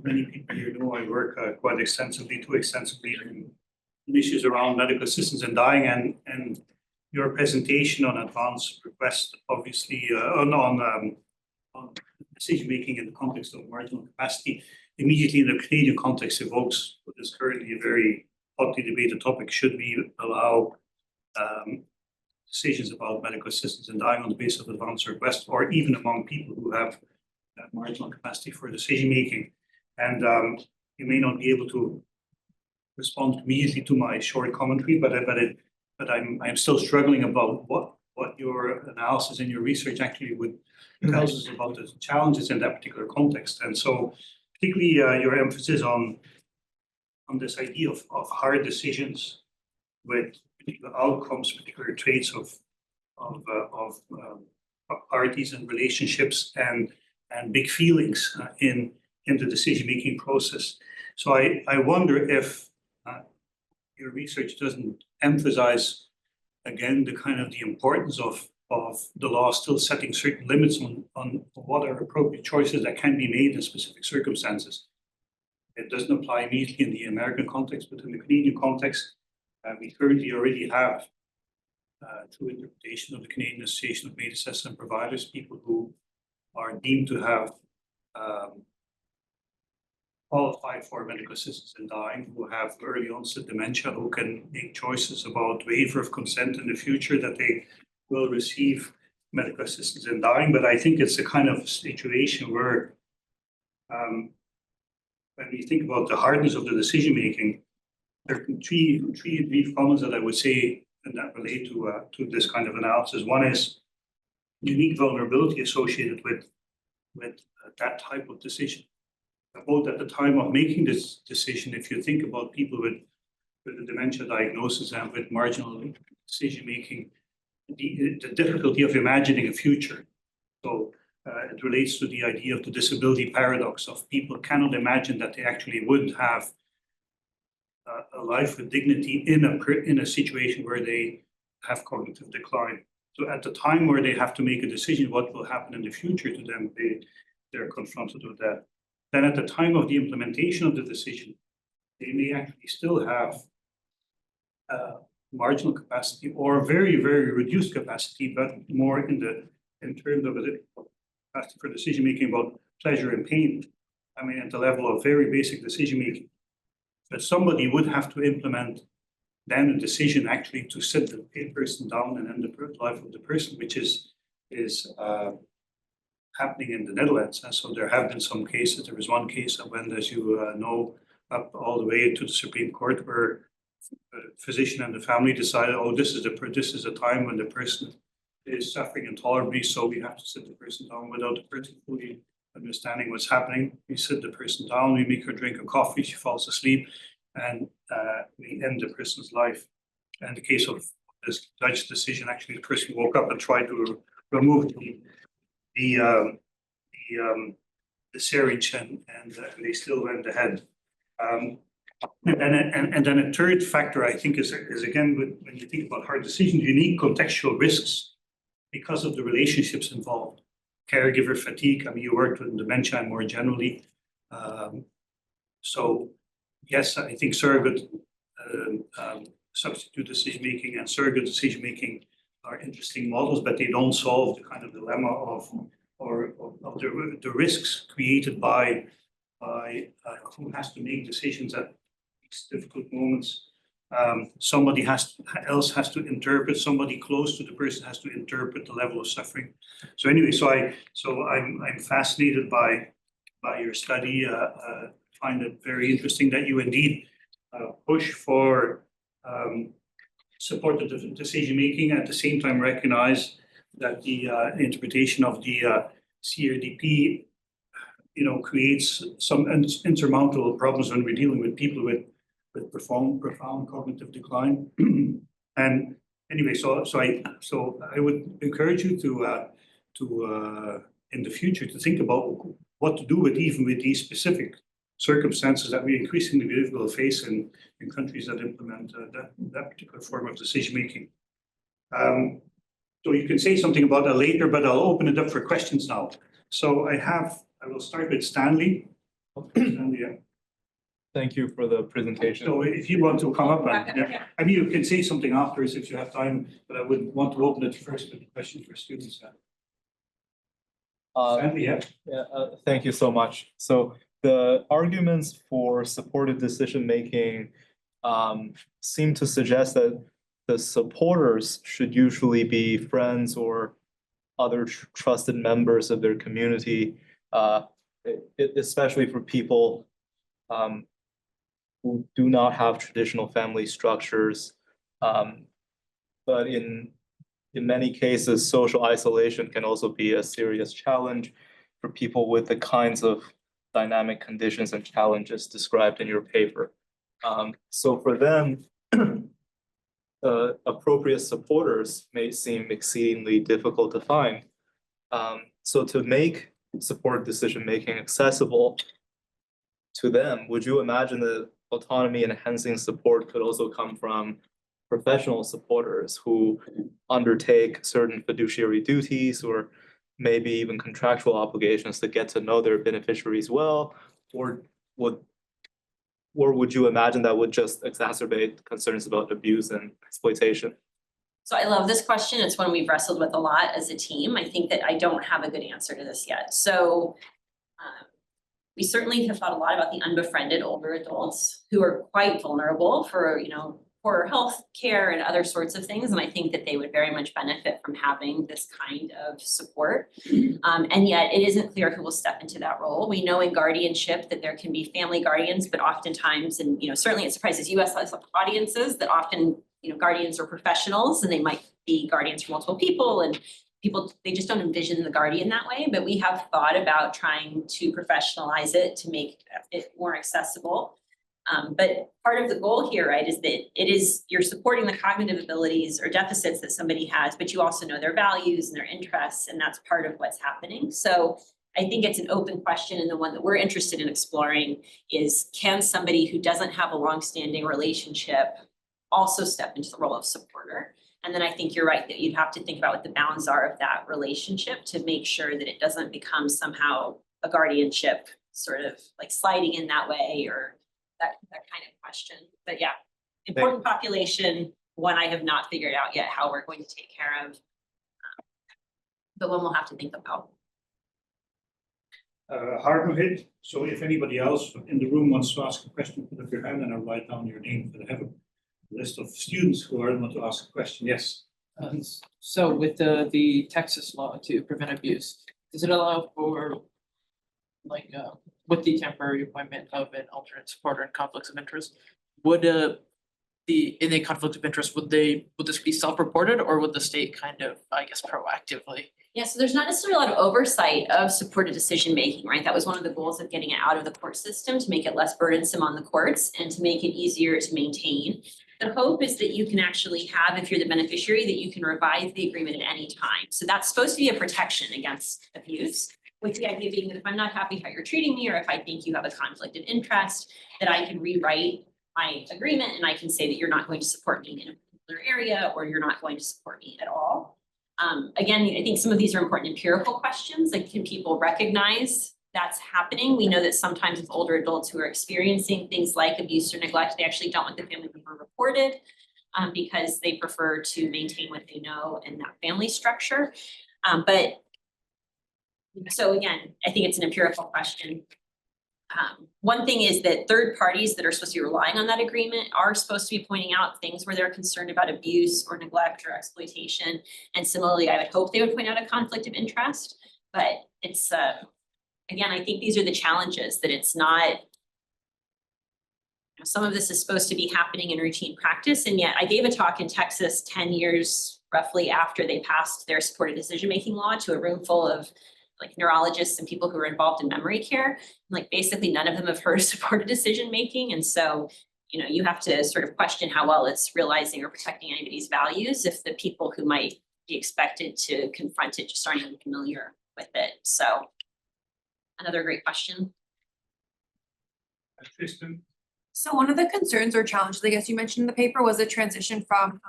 many people here know I work quite extensively, too extensively, on issues around medical assistance in dying, and your presentation on advanced request, obviously, on decision-making in the context of marginal capacity, immediately in the Canadian context evokes what is currently a very hotly debated topic. Should we allow decisions about medical assistance in dying on the basis of advanced request, or even among people who have marginal capacity for decision-making? And you may not be able to respond immediately to my short commentary, but I'm still struggling about what your analysis and your research actually would tells us about the challenges in that particular context. And so particularly your emphasis on this idea of hard decisions with particular outcomes, particular traits of parties and relationships and big feelings in the decision-making process. So I wonder if your research doesn't emphasize again the importance of the law still setting certain limits on what are appropriate choices that can be made in specific circumstances. It doesn't apply immediately in the American context, but in the Canadian context, we currently already have, through interpretation of the Canadian Association of Medicines and Providers, people who are deemed to have qualified for medical assistance in dying, who have early onset dementia, who can make choices about waiver of consent in the future that they will receive medical assistance in dying. But I think it's a kind of situation where when we think about the hardness of the decision making, there are three brief comments that I would say and that relate to this kind of analysis. One is unique vulnerability associated with that type of decision. Both at the time of making this decision, if you think about people with a dementia diagnosis and with marginal decision making, the difficulty of imagining a future. So it relates to the idea of the disability paradox of people cannot imagine that they actually would have a life with dignity in a situation where they have cognitive decline. So at the time where they have to make a decision what will happen in the future to them, they're confronted with that. Then at the time of the implementation of the decision, they may actually still have marginal capacity or very, very reduced capacity, but more in terms of the capacity for decision making about pleasure and pain. I mean, at the level of very basic decision making. But somebody would have to implement then a decision actually to sit the person down and end the life of the person, which is happening in the Netherlands. And so there have been some cases. There was one case that went, as you know, up all the way to the Supreme Court, where a physician and the family decided, oh, this is a time when the person is suffering intolerably, so we have to sit the person down without the person fully understanding what's happening. We sit the person down, we make her drink a coffee, she falls asleep, and we end the person's life. And in the case of this Dutch decision, actually the person woke up and tried to remove the syringe, and they still went ahead. And then a third factor, I think, is again, when you think about hard decisions, unique contextual risks because of the relationships involved. Caregiver fatigue, I mean, you worked with dementia more generally. So yes, I think surrogate substitute decision-making and surrogate decision-making are interesting models, but they don't solve the kind of dilemma of the risks created by who has to make decisions at these difficult moments. Somebody else has to interpret, somebody close to the person has to interpret the level of suffering. So anyway, so I'm fascinated by your study. Find it very interesting that you indeed push for supportive decision making, at the same time recognize that the interpretation of the CRDP, creates some insurmountable problems when we're dealing with people with profound cognitive decline. And anyway, so I would encourage you to in the future to think about what to do with even with these specific circumstances that we increasingly will face in countries that implement that particular form of decision making. So you can say something about that later, but I'll open it up for questions now. So I will start with Stanley. Stanley, yeah.
Thank you for the presentation.
So if you want to come up, I mean, you can say something afterwards if you have time, but I would want to open it first with a question for students. Stanley, yeah.
Thank you so much. So the arguments for supportive decision-making seem to suggest that the supporters should usually be friends or other trusted members of their community, especially for people who do not have traditional family structures. But in many cases, social isolation can also be a serious challenge for people with the kinds of dynamic conditions and challenges described in your paper. So for them, appropriate supporters may seem exceedingly difficult to find. So to make support decision-making accessible to them, would you imagine that autonomy enhancing support could also come from professional supporters who undertake certain fiduciary duties or maybe even contractual obligations to get to know their beneficiaries well? Or would you imagine that would just exacerbate concerns about abuse and exploitation?
So I love this question. It's one we've wrestled with a lot as a team. I think that I don't have a good answer to this yet. So we certainly have thought a lot about the unbefriended older adults who are quite vulnerable for, poor health care and other sorts of things. And I think that they would very much benefit from having this kind of support. And yet it isn't clear who will step into that role. We know in guardianship that there can be family guardians, but oftentimes, and certainly it surprises US audiences that often, guardians are professionals and they might be guardians for multiple people, and people, they just don't envision the guardian that way. But we have thought about trying to professionalize it to make it more accessible. But part of the goal here, right, is that you're supporting the cognitive abilities or deficits that somebody has, but you also know their values and their interests, and that's part of what's happening. So I think it's an open question, and the one that we're interested in exploring is, can somebody who doesn't have a longstanding relationship also step into the role of supporter? And then I think you're right that you'd have to think about what the bounds are of that relationship to make sure that it doesn't become somehow a guardianship sort of like sliding in that way, or that kind of question. But yeah, important population, one I have not figured out yet how we're going to take care of, but one we'll have to think about.
Hard hit. So if anybody else in the room wants to ask a question, put up your hand and I'll write down your name for the have a list of students who are want to ask a question. Yes.
So with the Texas law to prevent abuse, does it allow for with the temporary appointment of an alternate supporter and conflicts of interest, would in a conflict of interest, would this be self-reported, or would the state kind of, I guess, proactively?
Yeah, so there's not necessarily a lot of oversight of supported decision making, right? That was one of the goals of getting it out of the court system, to make it less burdensome on the courts and to make it easier to maintain. The hope is that you can actually have, if you're the beneficiary, that you can revise the agreement at any time. So that's supposed to be a protection against abuse, with the idea being that if I'm not happy how you're treating me, or if I think you have a conflict of interest, that I can rewrite my agreement and I can say that you're not going to support me in a particular area, or you're not going to support me at all. Again, I think some of these are important empirical questions, like, can people recognize that's happening? We know that sometimes with older adults who are experiencing things like abuse or neglect, they actually don't want the family member reported because they prefer to maintain what they know in that family structure. So again, I think it's an empirical question. One thing is that third parties that are supposed to be relying on that agreement are supposed to be pointing out things where they're concerned about abuse or neglect or exploitation. And similarly, I would hope they would point out a conflict of interest, but it's, again, I think these are the challenges, that it's not, some of this is supposed to be happening in routine practice. And yet I gave a talk in Texas 10 years roughly after they passed their supported decision-making law to a room full of like neurologists and people who are involved in memory care. Like basically none of them have heard of supported decision-making. And so, you have to sort of question how well it's realizing or protecting anybody's values if the people who might be expected to confront it just aren't even familiar with it. So another great question.
Tristan.
So one of the concerns or challenges, I guess you mentioned in the paper, was a transition from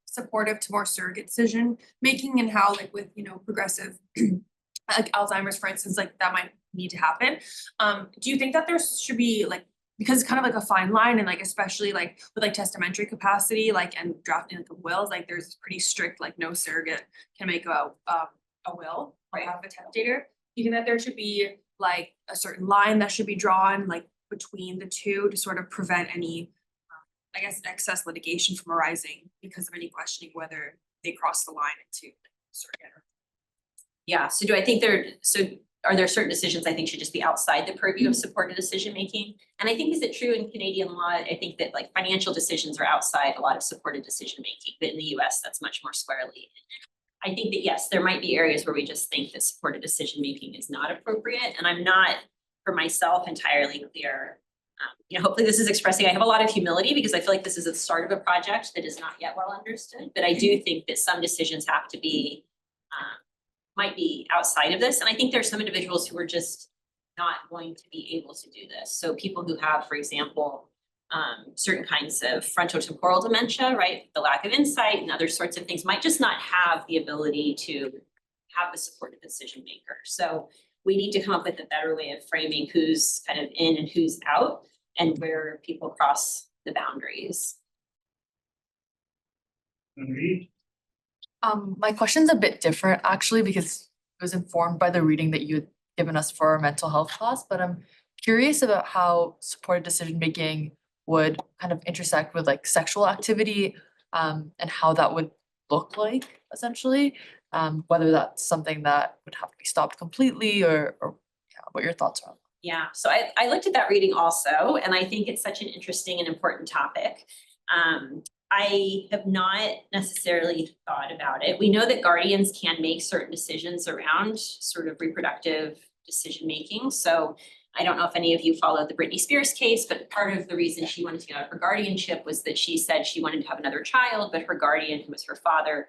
supportive to more surrogate decision making, and how like with progressive like Alzheimer's, for instance, like that might need to happen. Do you think that there should be like, because it's kind of like a fine line, and like especially like with like testamentary capacity, like and drafting like wills, like there's pretty strict like no surrogate can make a will or have a testator. Do you think that there should be like a certain line that should be drawn like between the two to sort of prevent any, I guess, excess litigation from arising because of any questioning whether they cross the line into surrogate?
Yeah, so do I think are there certain decisions I think should just be outside the purview of supported decision making? And I think, is it true in Canadian law? I think that like financial decisions are outside a lot of supported decision making, but in the US that's much more squarely. I think that yes, there might be areas where we just think that supported decision making is not appropriate. And I'm not for myself entirely clear. Hopefully this is expressing, I have a lot of humility because I feel like this is the start of a project that is not yet well understood, but I do think that some decisions have to be, might be outside of this. And I think there's some individuals who are just not going to be able to do this. So people who have, for example, certain kinds of frontotemporal dementia, right? The lack of insight and other sorts of things might just not have the ability to have a supportive decision maker. So we need to come up with a better way of framing who's kind of in and who's out and where people cross the boundaries.
Henry?
My question's a bit different actually, because it was informed by the reading that you had given us for our mental health class, but I'm curious about how supported decision making would kind of intersect with like sexual activity, and how that would look like essentially, whether that's something that would have to be stopped completely or yeah, what your thoughts are.
Yeah, so I looked at that reading also, and I think it's such an interesting and important topic. I have not necessarily thought about it. We know that guardians can make certain decisions around sort of reproductive decision making. So I don't know if any of you followed the Britney Spears case, but part of the reason she wanted to get out of her guardianship was that she said she wanted to have another child, but her guardian, who was her father,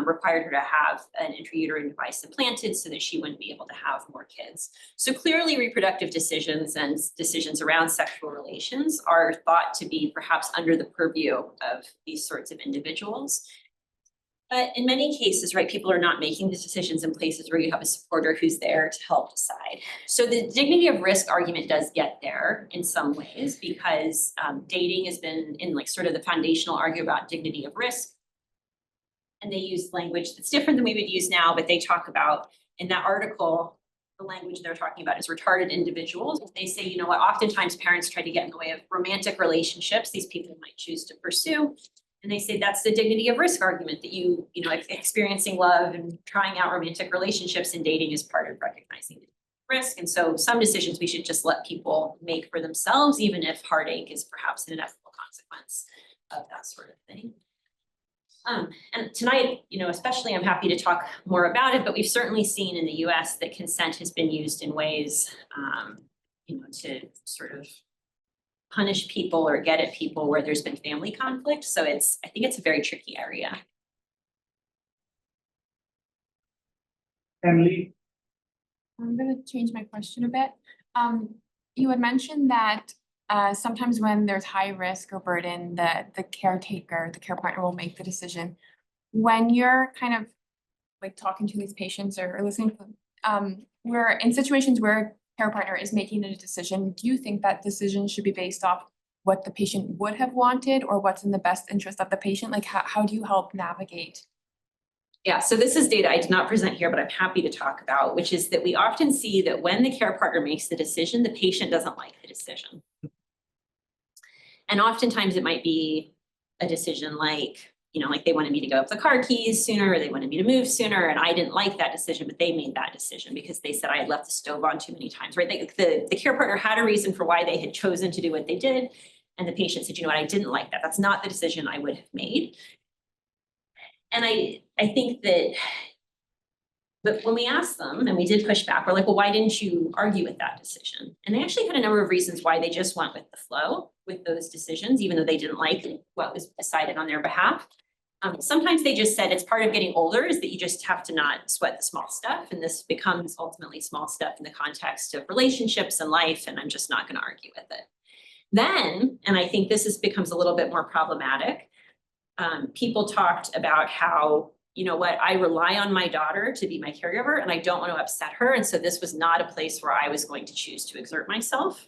required her to have an intrauterine device implanted so that she wouldn't be able to have more kids. So clearly reproductive decisions and decisions around sexual relations are thought to be perhaps under the purview of these sorts of individuals. But in many cases, right, people are not making the decisions in places where you have a supporter who's there to help decide. So the dignity of risk argument does get there in some ways because dating has been in like sort of the foundational argument about dignity of risk. And they use language that's different than we would use now, but they talk about in that article, the language they're talking about is retarded individuals. They say, you know what, oftentimes parents try to get in the way of romantic relationships these people might choose to pursue. And they say that's the dignity of risk argument that you know, experiencing love and trying out romantic relationships and dating is part of recognizing risk. And so some decisions we should just let people make for themselves, even if heartache is perhaps an inevitable consequence of that sort of thing. And tonight, you know, especially I'm happy to talk more about it, but we've certainly seen in the US that consent has been used in ways, you know, to sort of punish people or get at people where there's been family conflict. So I think it's a very tricky area.
Emily?
I'm gonna change my question a bit. You had mentioned that sometimes when there's high risk or burden, the caretaker, the care partner will make the decision. When you're kind of like talking to these patients or listening to them, we're in situations where care partner is making a decision. Do you think that decision should be based off what the patient would have wanted or what's in the best interest of the patient? Like how do you help navigate?
Yeah, so this is data I did not present here, but I'm happy to talk about, which is that we often see that when the care partner makes the decision, the patient doesn't like the decision. And oftentimes it might be a decision like, you know, like they wanted me to go up the car keys sooner, or they wanted me to move sooner, and I didn't like that decision, but they made that decision because they said I had left the stove on too many times, right? The care partner had a reason for why they had chosen to do what they did, and the patient said, you know what, I didn't like that. That's not the decision I would have made. And I think that, but when we asked them and we did push back, we're like, well, why didn't you argue with that decision? And they actually had a number of reasons why they just went with the flow with those decisions, even though they didn't like what was decided on their behalf. Sometimes they just said it's part of getting older is that you just have to not sweat the small stuff. And this becomes ultimately small stuff in the context of relationships and life. And I'm just not going to argue with it. Then, and I think this becomes a little bit more problematic. People talked about how, you know what, I rely on my daughter to be my caregiver and I don't want to upset her. And so this was not a place where I was going to choose to exert myself.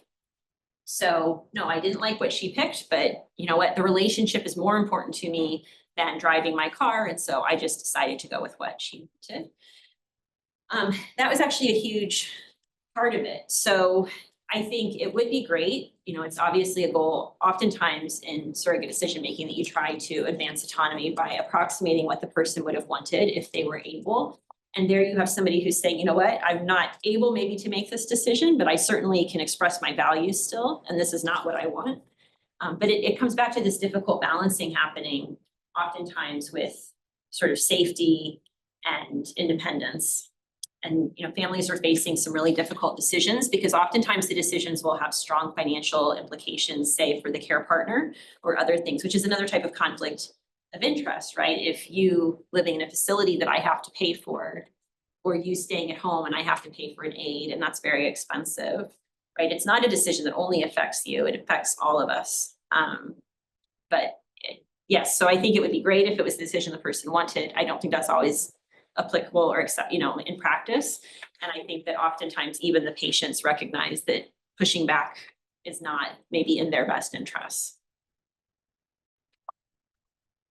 So no, I didn't like what she picked, but you know what, the relationship is more important to me than driving my car. And so I just decided to go with what she wanted. That was actually a huge part of it. So I think it would be great, you know, it's obviously a goal oftentimes in surrogate decision making that you try to advance autonomy by approximating what the person would have wanted if they were able. And there you have somebody who's saying, you know what, I'm not able maybe to make this decision, but I certainly can express my values still, and this is not what I want. But it comes back to this difficult balancing happening oftentimes with sort of safety and independence. And, families are facing some really difficult decisions because oftentimes the decisions will have strong financial implications, say for the care partner or other things, which is another type of conflict of interest, right? If you living in a facility that I have to pay for, or you staying at home and I have to pay for an aid, and that's very expensive, right? It's not a decision that only affects you, it affects all of us. Yes, so I think it would be great if it was the decision the person wanted. I don't think that's always applicable or in practice. And I think that oftentimes even the patients recognize that pushing back is not maybe in their best interests.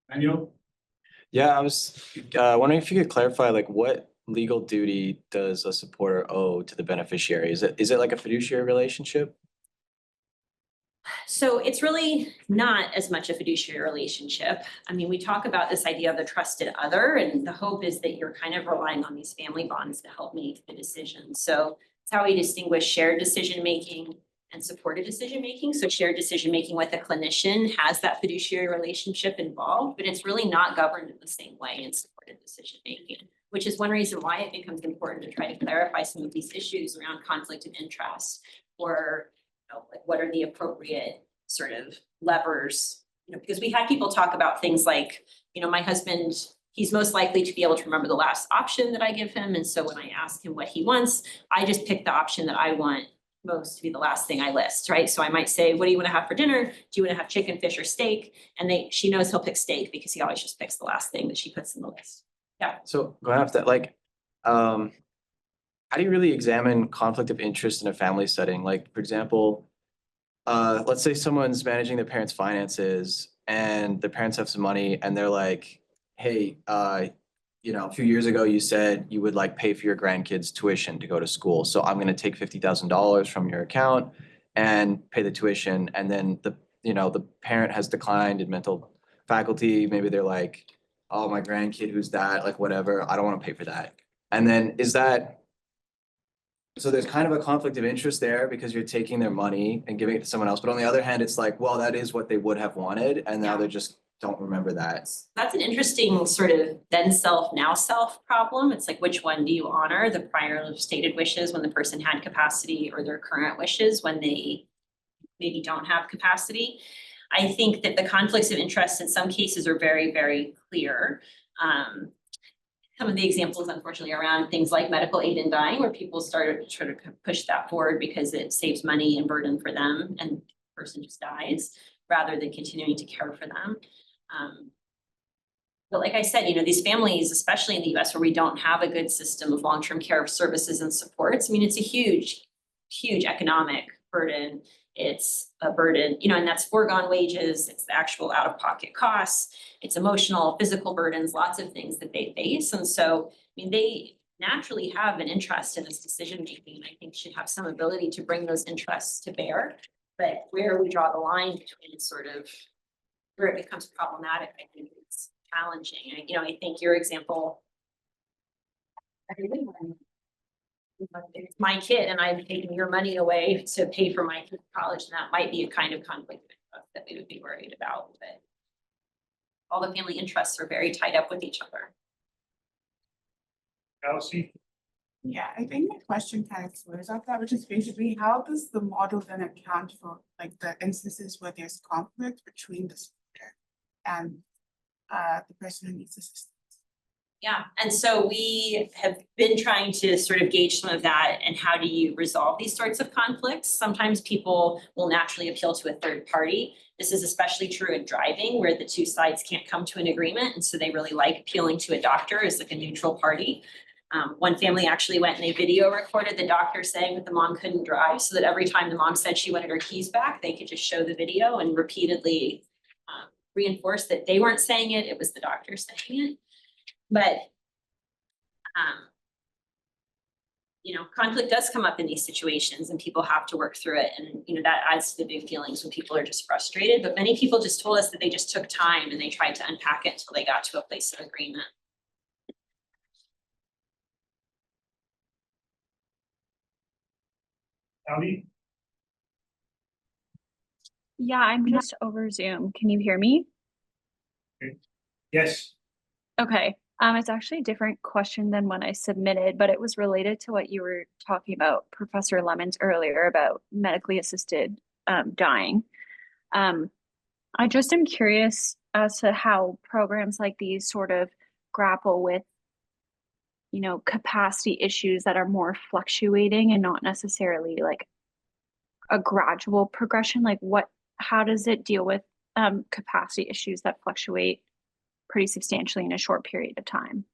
Emanuel?
Yeah, I was wondering if you could clarify, like, what legal duty does a supporter owe to the beneficiary? Is it like a fiduciary relationship?
So it's really not as much a fiduciary relationship. I mean, we talk about this idea of the trusted other, and the hope is that you're kind of relying on these family bonds to help make the decision. So it's how we distinguish shared decision-making and supported decision-making. So shared decision-making with a clinician has that fiduciary relationship involved, but it's really not governed in the same way in supported decision-making, which is one reason why it becomes important to try to clarify some of these issues around conflict of interest, or like what are the appropriate sort of levers, because we had people talk about things like, my husband, he's most likely to be able to remember the last option that I give him. And so when I ask him what he wants, I just pick the option that I want most to be the last thing I list, right? So I might say, what do you want to have for dinner? Do you want to have chicken, fish, or steak? And she knows he'll pick steak because he always just picks the last thing that she puts in the list. Yeah.
So going off that, like, how do you really examine conflict of interest in a family setting? Like, for example, let's say someone's managing their parents' finances and the parents have some money and they're like, hey, a few years ago you said you would like pay for your grandkids' tuition to go to school. So I'm going to take $50,000 from your account and pay the tuition. And then the parent has declined in mental faculty. Maybe they're like, oh, my grandkid, who's that? Like, whatever, I don't want to pay for that. And then so there's kind of a conflict of interest there because you're taking their money and giving it to someone else. But on the other hand, it's like, well, that is what they would have wanted. And now they just don't remember that.
That's an interesting sort of then self, now self problem. It's like, which one do you honor? The prior stated wishes when the person had capacity, or their current wishes when they maybe don't have capacity? I think that the conflicts of interest in some cases are very, very clear. Some of the examples, unfortunately, around things like medical aid in dying, where people started to try to push that forward because it saves money and burden for them, and the person just dies rather than continuing to care for them. But like I said, these families, especially in the US, where we don't have a good system of long-term care services and supports, I mean, it's a huge, huge economic burden. It's a burden, and that's foregone wages, it's the actual out-of-pocket costs, it's emotional, physical burdens, lots of things that they face. And so, I mean, they naturally have an interest in this decision-making, and I think should have some ability to bring those interests to bear. But where we draw the line between sort of where it becomes problematic, I think it's challenging. I think your example, it's my kid and I'm taking your money away to pay for my kid's college, and that might be a kind of conflict of interest that we would be worried about. But all the family interests are very tied up with each other.
Kelsey?
Yeah, I think my question kind of flows off that, which is basically, how does the model then account for like the instances where there's conflict between the supporter and the person who needs assistance?
Yeah, and so we have been trying to sort of gauge some of that, and how do you resolve these sorts of conflicts? Sometimes people will naturally appeal to a third party. This is especially true in driving, where the two sides can't come to an agreement, and so they really like appealing to a doctor as like a neutral party. One family actually went and they video recorded the doctor saying that the mom couldn't drive, so that every time the mom said she wanted her keys back, they could just show the video and repeatedly reinforce that they weren't saying it, it was the doctor saying it. But conflict does come up in these situations, and people have to work through it, and that adds to the big feelings when people are just frustrated. But many people just told us that they just took time and they tried to unpack it until they got to a place of agreement.
Ali?
Yeah, I'm just over Zoom. Can you hear me?
Yes.
Okay. It's actually a different question than when I submitted, but it was related to what you were talking about, Professor Lemons earlier about medically assisted dying. I just am curious as to how programs like these sort of grapple with, you know, capacity issues that are more fluctuating and not necessarily like a gradual progression. Like how does it deal with capacity issues that fluctuate pretty substantially in a short period of time?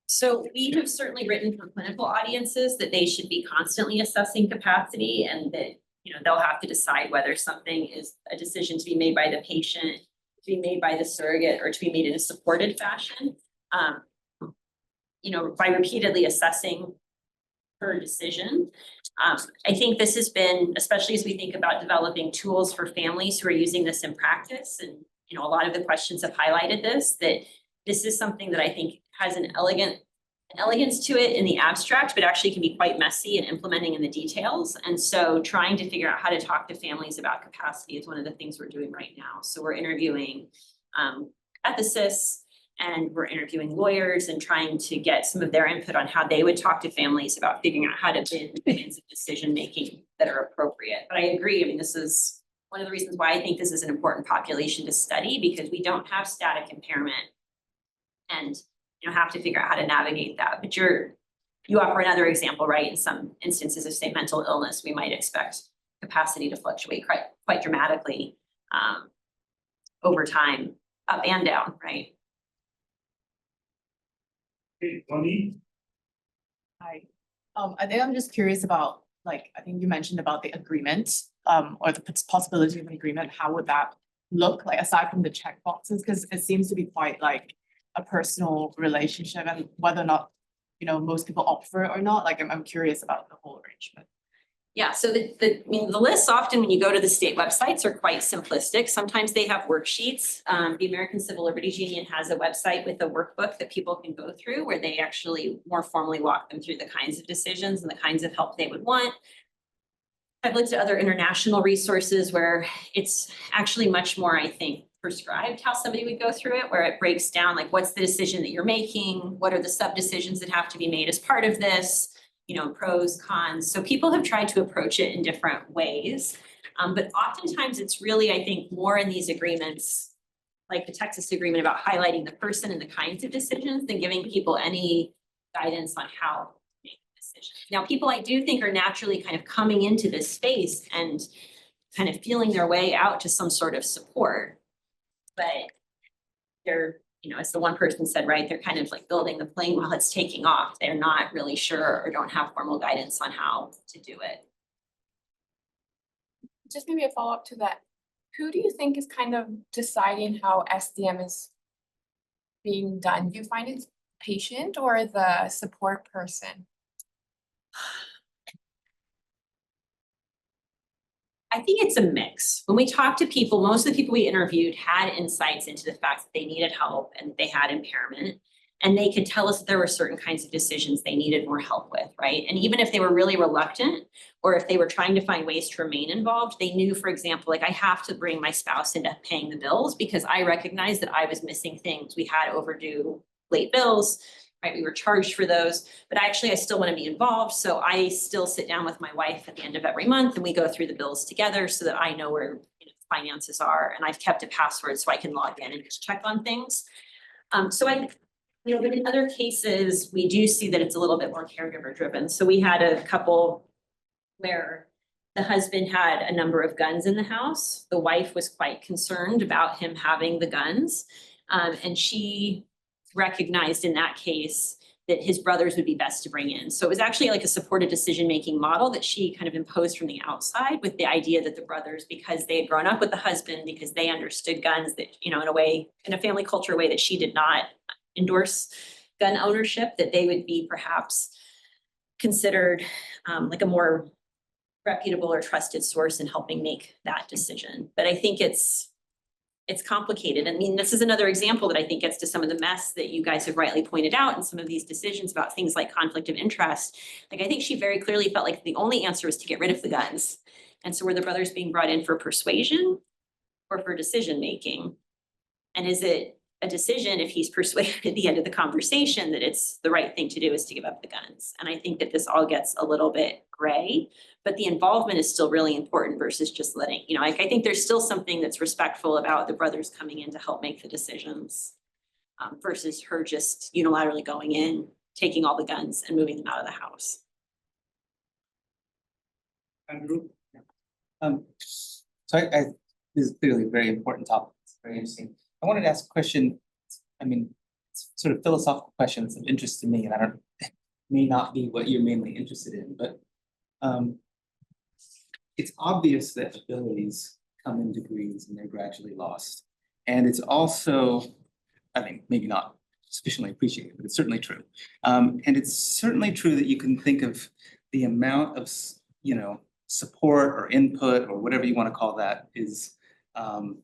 So we have certainly written for clinical audiences that they should be constantly assessing capacity and that, you know, they'll have to decide whether something is a decision to be made by the patient, to be made by the surrogate, or to be made in a supported fashion. You know, by repeatedly assessing her decision. I think this has been, especially as we think about developing tools for families who are using this in practice, and you know, a lot of the questions have highlighted this, that this is something that I think has an elegance to it in the abstract, but actually can be quite messy in implementing in the details. And so trying to figure out how to talk to families about capacity is one of the things we're doing right now. So we're interviewing ethicists, and we're interviewing lawyers and trying to get some of their input on how they would talk to families about figuring out how to bend the kinds of decision making that are appropriate. But I agree, I mean, this is one of the reasons why I think this is an important population to study, because we don't have static impairment and you know have to figure out how to navigate that. But you offer another example, right? In some instances of, say, mental illness, we might expect capacity to fluctuate quite dramatically over time, up and down, right?
Okay, Tony?
Hi, I think I'm just curious about, like, I think you mentioned about the agreement, or the possibility of an agreement. How would that look like aside from the check boxes? Because it seems to be quite like a personal relationship, and whether or not, you know, most people opt for it or not. Like, I'm curious about the whole arrangement.
Yeah, so I mean, the lists often when you go to the state websites are quite simplistic. Sometimes they have worksheets. The American Civil Liberties Union has a website with a workbook that people can go through where they actually more formally walk them through the kinds of decisions and the kinds of help they would want. I've looked at other international resources where it's actually much more, I think, prescribed how somebody would go through it, where it breaks down like what's the decision that you're making, what are the sub decisions that have to be made as part of this, you know, pros, cons. So people have tried to approach it in different ways. But oftentimes it's really, I think, more in these agreements, like the Texas agreement about highlighting the person and the kinds of decisions than giving people any guidance on how to make decisions. Now, people I do think are naturally kind of coming into this space and kind of feeling their way out to some sort of support, but they're, you know, as the one person said, right, they're kind of like building the plane while it's taking off. They're not really sure or don't have formal guidance on how to do it.
Just maybe a follow-up to that. Who do you think is kind of deciding how SDM is being done? Do you find it's patient or the support person?
I think it's a mix. When we talk to people, most of the people we interviewed had insights into the fact that they needed help and they had impairment. And they could tell us that there were certain kinds of decisions they needed more help with, right? And even if they were really reluctant, or if they were trying to find ways to remain involved, they knew, for example, like I have to bring my spouse into paying the bills because I recognized that I was missing things. We had overdue late bills, right? We were charged for those, but I still want to be involved. So I still sit down with my wife at the end of every month and we go through the bills together so that I know where finances are. And I've kept a password so I can log in and just check on things. So but in other cases, we do see that it's a little bit more caregiver driven. So we had a couple where the husband had a number of guns in the house. The wife was quite concerned about him having the guns. And she recognized in that case that his brothers would be best to bring in. So it was actually like a supported decision-making model that she kind of imposed from the outside with the idea that the brothers, because they had grown up with the husband, because they understood guns that, in a way, in a family culture way that she did not endorse gun ownership, that they would be perhaps considered like a more reputable or trusted source in helping make that decision. But I think it's complicated. I mean, this is another example that I think gets to some of the mess that you guys have rightly pointed out and some of these decisions about things like conflict of interest. Like, I think she very clearly felt like the only answer was to get rid of the guns. And so were the brothers being brought in for persuasion or for decision making? And is it a decision if he's persuaded at the end of the conversation that it's the right thing to do is to give up the guns. And I think that this all gets a little bit gray, but the involvement is still really important versus just letting, you know, like I think there's still something that's respectful about the brothers coming in to help make the decisions versus her just unilaterally going in, taking all the guns and moving them out of the house.
Andrew?
So this is clearly a very important topic. It's very interesting. I wanted to ask a question. I mean, it's sort of philosophical question that's of interest to me, and I don't, it may not be what you're mainly interested in, but it's obvious that abilities come in degrees and they're gradually lost. And it's also, I mean, maybe not sufficiently appreciated, but it's certainly true. And it's certainly true that you can think of the amount of, you know, support or input or whatever you want to call that is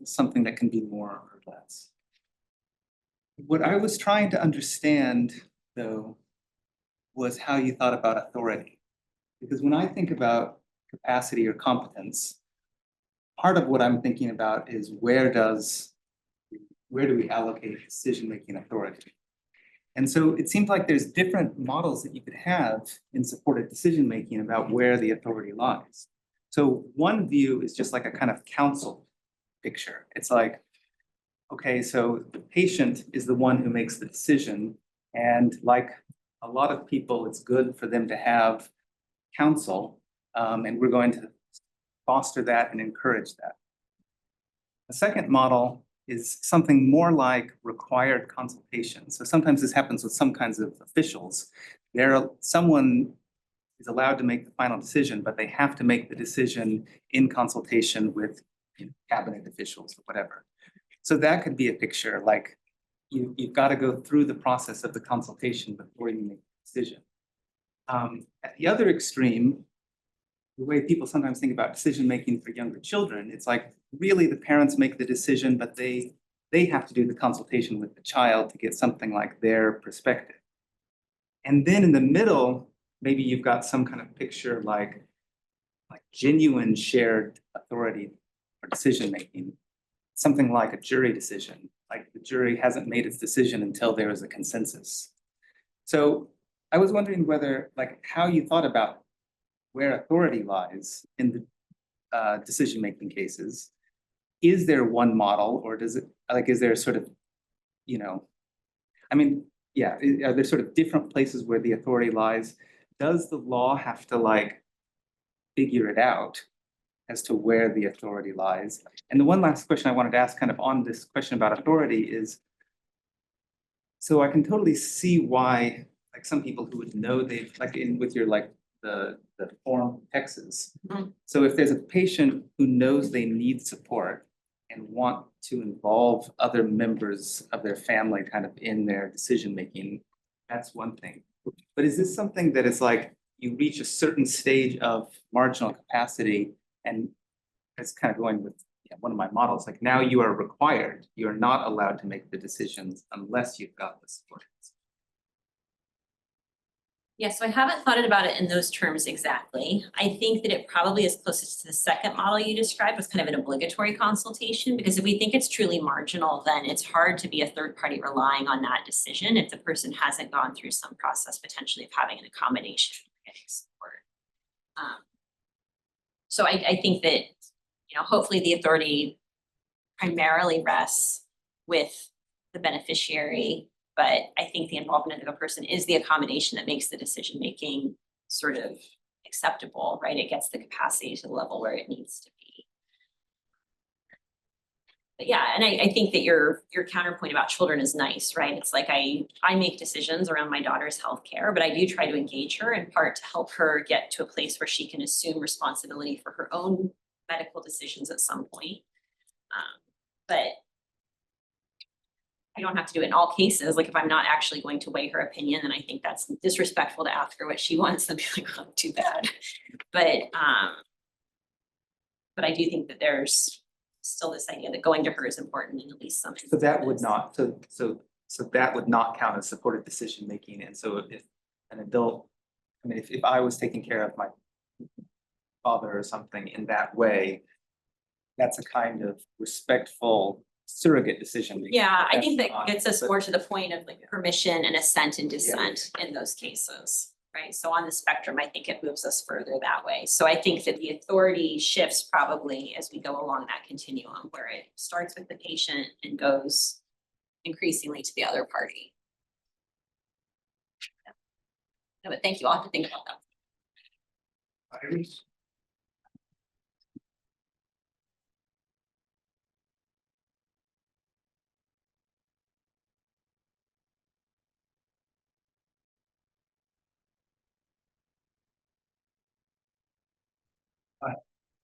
something that can be more or less. What I was trying to understand, though, was how you thought about authority. Because when I think about capacity or competence, part of what I'm thinking about is where do we allocate decision-making authority? And so it seems like there's different models that you could have in supported decision-making about where the authority lies. So one view is just like a kind of counsel picture. It's like, okay, so the patient is the one who makes the decision. And like a lot of people, it's good for them to have counsel. And we're going to foster that and encourage that. The second model is something more like required consultation. So sometimes this happens with some kinds of officials. Someone is allowed to make the final decision, but they have to make the decision in consultation with cabinet officials or whatever. So that could be a picture like you've got to go through the process of the consultation before you make the decision. At the other extreme, the way people sometimes think about decision-making for younger children, it's like really the parents make the decision, but they have to do the consultation with the child to get something like their perspective. And then in the middle, maybe you've got some kind of picture like genuine shared authority or decision-making, something like a jury decision, like the jury hasn't made its decision until there is a consensus. So I was wondering whether, like, how you thought about where authority lies in the decision-making cases. Is there one model, or does it, like, is there sort of, you know, I mean, yeah, are there sort of different places where the authority lies? Does the law have to like figure it out as to where the authority lies? And the one last question I wanted to ask kind of on this question about authority is, so I can totally see why, like, some people who would know they've, like, with your, like, the form Texas.
Mhm.
So if there's a patient who knows they need support and want to involve other members of their family kind of in their decision-making, that's one thing. But is this something that is like, you reach a certain stage of marginal capacity, and it's kind of going with one of my models, like now you are required, you're not allowed to make the decisions unless you've got the support.
Yeah, so I haven't thought about it in those terms exactly. I think that it probably is closest to the second model you described with kind of an obligatory consultation, because if we think it's truly marginal, then it's hard to be a third party relying on that decision if the person hasn't gone through some process potentially of having an accommodation or getting support. So I think that, you know, hopefully the authority primarily rests with the beneficiary. But I think the involvement of a person is the accommodation that makes the decision-making sort of acceptable, right? It gets the capacity to the level where it needs to be. But yeah, and I think that your counterpoint about children is nice, right? It's like I make decisions around my daughter's healthcare, but I do try to engage her in part to help her get to a place where she can assume responsibility for her own medical decisions at some point. But I don't have to do it in all cases. Like if I'm not actually going to weigh her opinion, then I think that's disrespectful to ask her what she wants and be like, oh, too bad. But I do think that there's still this idea that going to her is important in at least some instances.
So that would not, so that would not count as supported decision making. And so if an adult, I mean, if I was taking care of my father or something in that way, that's a kind of respectful surrogate decision. making.
Yeah, I think
That's
that
not-
gets us
but-
more to the point of like permission and assent and dissent in those cases, right? So on the spectrum, I think it moves us further that way. So I think that the authority shifts probably as we go along that continuum where it starts with the patient and goes increasingly to the other party. No, but thank you. I'll have to think about that.
Iris?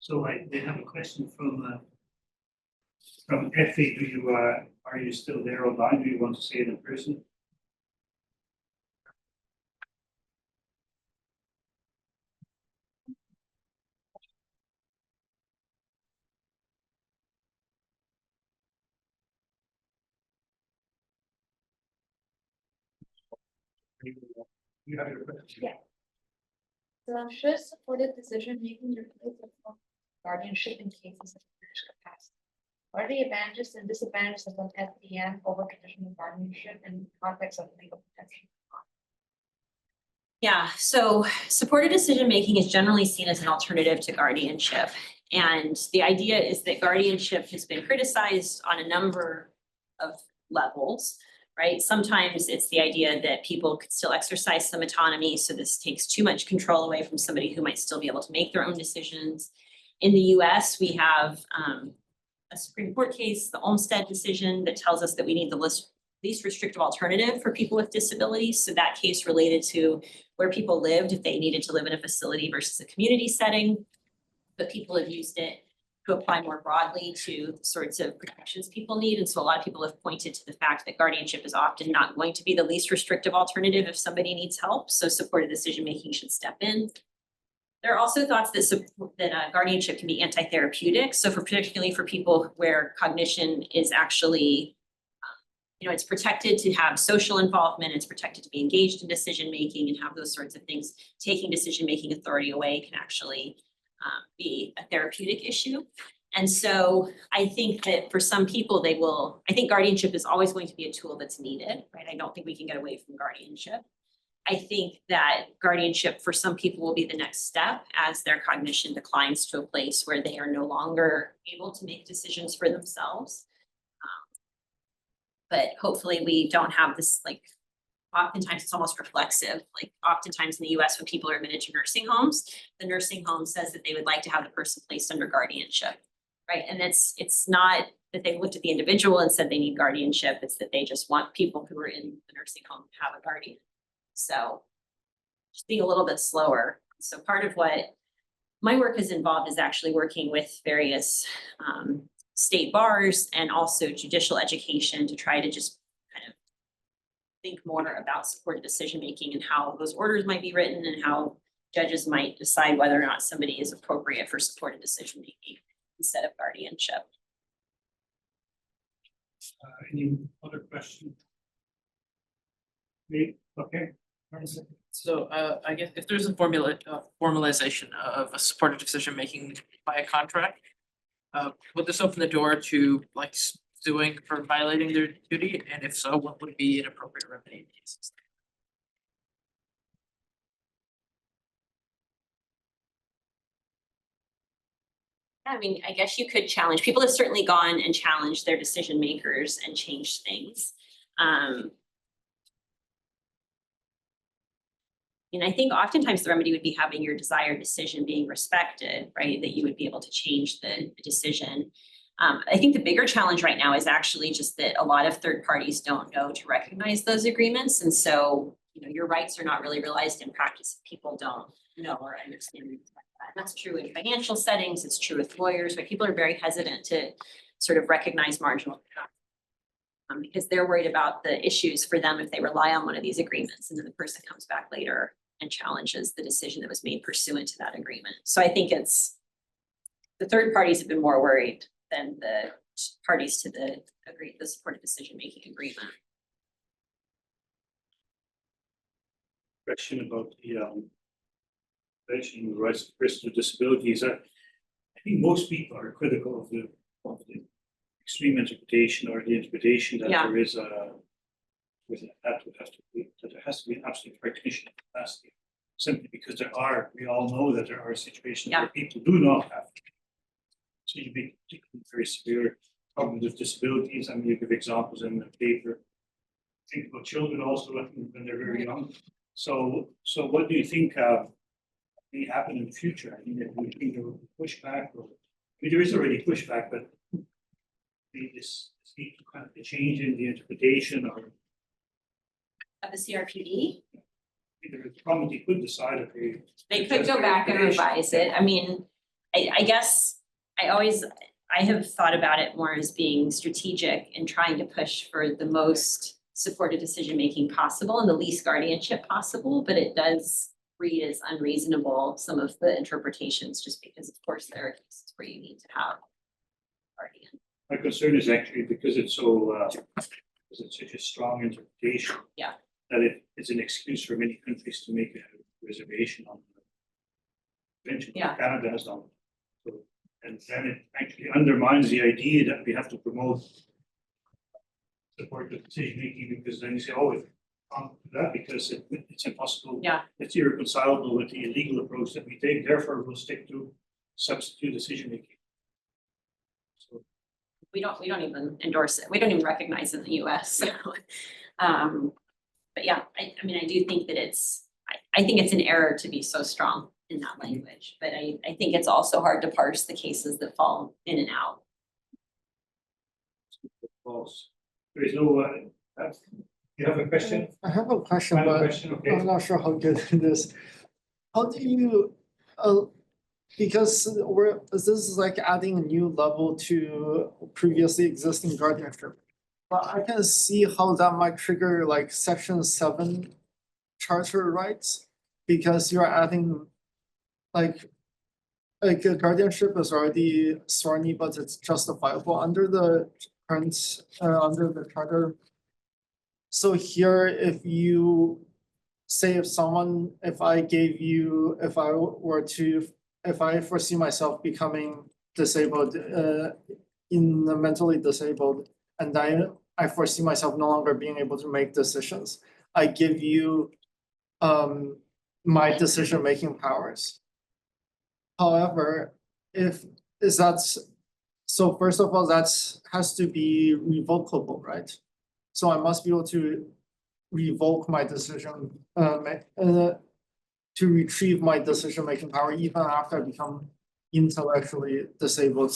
So they have a question from Effie. Do you, are you still there online? Do you want to say it in person? You have your question?
Yeah. So should supported decision making replace guardianship in cases of diminished capacity? What are the advantages and disadvantages of an SDM over traditional guardianship in the context of legal protection?
Yeah, so supported decision making is generally seen as an alternative to guardianship. And the idea is that guardianship has been criticized on a number of levels, right? Sometimes it's the idea that people could still exercise some autonomy, so this takes too much control away from somebody who might still be able to make their own decisions. In the US, we have a Supreme Court case, the Olmstead decision, that tells us that we need the least restrictive alternative for people with disabilities. So that case related to where people lived, if they needed to live in a facility versus a community setting. But people have used it to apply more broadly to the sorts of protections people need. And so a lot of people have pointed to the fact that guardianship is often not going to be the least restrictive alternative if somebody needs help. So supported decision-making should step in. There are also thoughts that guardianship can be anti-therapeutic. So particularly for people where cognition is actually, it's protected to have social involvement, it's protected to be engaged in decision-making and have those sorts of things. Taking decision-making authority away can actually be a therapeutic issue. And so I think that for some people, I think guardianship is always going to be a tool that's needed, right? I don't think we can get away from guardianship. I think that guardianship for some people will be the next step as their cognition declines to a place where they are no longer able to make decisions for themselves. But hopefully we don't have this, like, oftentimes it's almost reflexive. Like oftentimes in the US, when people are admitted to nursing homes, the nursing home says that they would like to have the person placed under guardianship, right? And it's not that they looked at the individual and said they need guardianship, it's that they just want people who are in the nursing home to have a guardian. So just being a little bit slower. So part of what my work is involved is actually working with various state bars and also judicial education to try to just kind of think more about supported decision-making and how those orders might be written and how judges might decide whether or not somebody is appropriate for supported decision-making instead of guardianship.
Any other questions? Me? Okay.
So I guess if there's a formalization of a supported decision making by a contract, would this open the door to like suing for violating their duty? And if so, what would be an appropriate remedy in cases?
I mean, I guess you could challenge, people have certainly gone and challenged their decision makers and changed things. And I think oftentimes the remedy would be having your desired decision being respected, right? That you would be able to change the decision. I think the bigger challenge right now is actually just that a lot of third parties don't know to recognize those agreements. And so, your rights are not really realized in practice. People don't know or understand that. And that's true in financial settings. It's true with lawyers, but people are very hesitant to sort of recognize marginal impact. Because they're worried about the issues for them if they rely on one of these agreements and then the person comes back later and challenges the decision that was made pursuant to that agreement. So I think it's the third parties have been more worried than the parties to the supported decision-making agreement.
Question about the Convention on the Rights of Persons with Disabilities. I think most people are critical of the extreme interpretation or the interpretation that
Yeah.
there is a that there has to be an absolute recognition of capacity. Simply because we all know that there are situations
Yeah.
where people do not have. So you be very severe cognitive disabilities. I mean, you give examples in the paper. Think about children also when they're very young. So what do you think may happen in the future? I mean, do you think there will be pushback or, I mean, there is already pushback, but this need to kind of a change in the interpretation or
Of the CRPD,
the committee could decide, okay.
they could go back and revise it. I mean, I guess I have thought about it more as being strategic and trying to push for the most supported decision-making possible and the least guardianship possible, but it does read as unreasonable, some of the interpretations, just because of course there are cases where you need to have guardian.
My concern is actually because it's so, because it's such a strong interpretation.
Yeah.
That it's an excuse for many countries to make a reservation on the convention.
Yeah.
Canada has done. So, and then it actually undermines the idea that we have to promote supportive decision making, because then you say, oh, we can't do that because it's impossible.
Yeah.
It's irreconcilable with the illegal approach that we take, therefore we'll stick to substitute decision making. So
We don't even endorse it. We don't even recognize it in the US. So, but yeah, I mean, I do think that I think it's an error to be so strong in that language, but I think it's also hard to parse the cases that fall in and out.
false. There is no, you have a question?
I have a question,
Final
but
question, okay.
I'm not sure how good it is. How do you, because this is like adding a new level to previously existing guardianship. But I can see how that might trigger like section 7 charter rights, because you're adding like a guardianship is already thorny, but it's justifiable under the current, under the charter. So here, if you say if I foresee myself becoming disabled, in the mentally disabled, and I foresee myself no longer being able to make decisions, I give you my decision-making powers. However, so first of all, has to be revocable, right? So I must be able to revoke my decision, to retrieve my decision-making power even after I become intellectually disabled.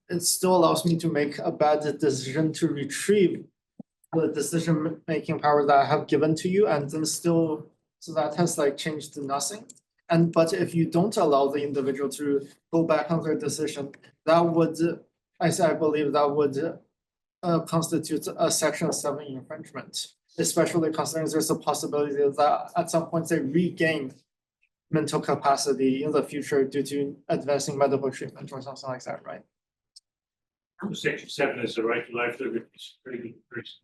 It still allows me to make a bad decision to retrieve the decision-making power that I have given to you, and then still, so that has like changed to nothing. But if you don't allow the individual to go back on their decision, that would, I believe that would constitute a section 7 infringement, especially considering there's a possibility that at some point they regain mental capacity in the future due to advancing medical treatment or something like that, right?
Section 7 is the right to life, it's very good person.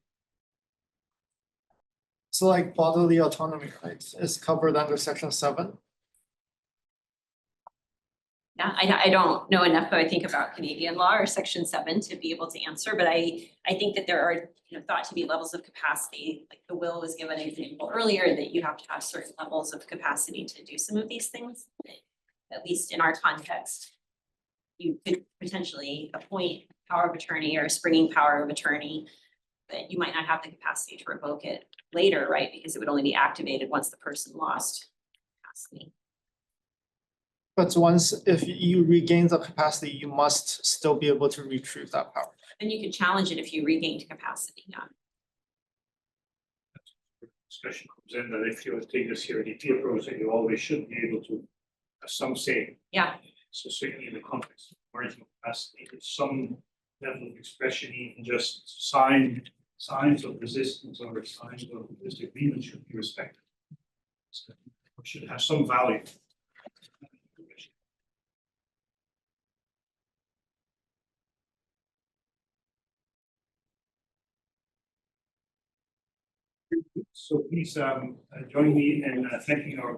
So like bodily autonomy, right, is covered under section 7.
Yeah, I don't know enough, I think, about Canadian law or section 7 to be able to answer, but I think that there are, thought to be levels of capacity, like the will was given an example earlier, that you have to have certain levels of capacity to do some of these things. At least in our context, you could potentially appoint power of attorney or a springing power of attorney, but you might not have the capacity to revoke it later, right? Because it would only be activated once the person lost capacity.
But if you regain the capacity, you must still be able to retrieve that power.
And you could challenge it if you regained capacity, yeah.
Discussion comes in that if you take the CRDP approach, that you always should be able to have some say.
Yeah.
So certainly in the context of marginal capacity, it's some level of expression, even just signs of resistance or signs of disagreement should be respected. So it should have some value. So please join me in thanking our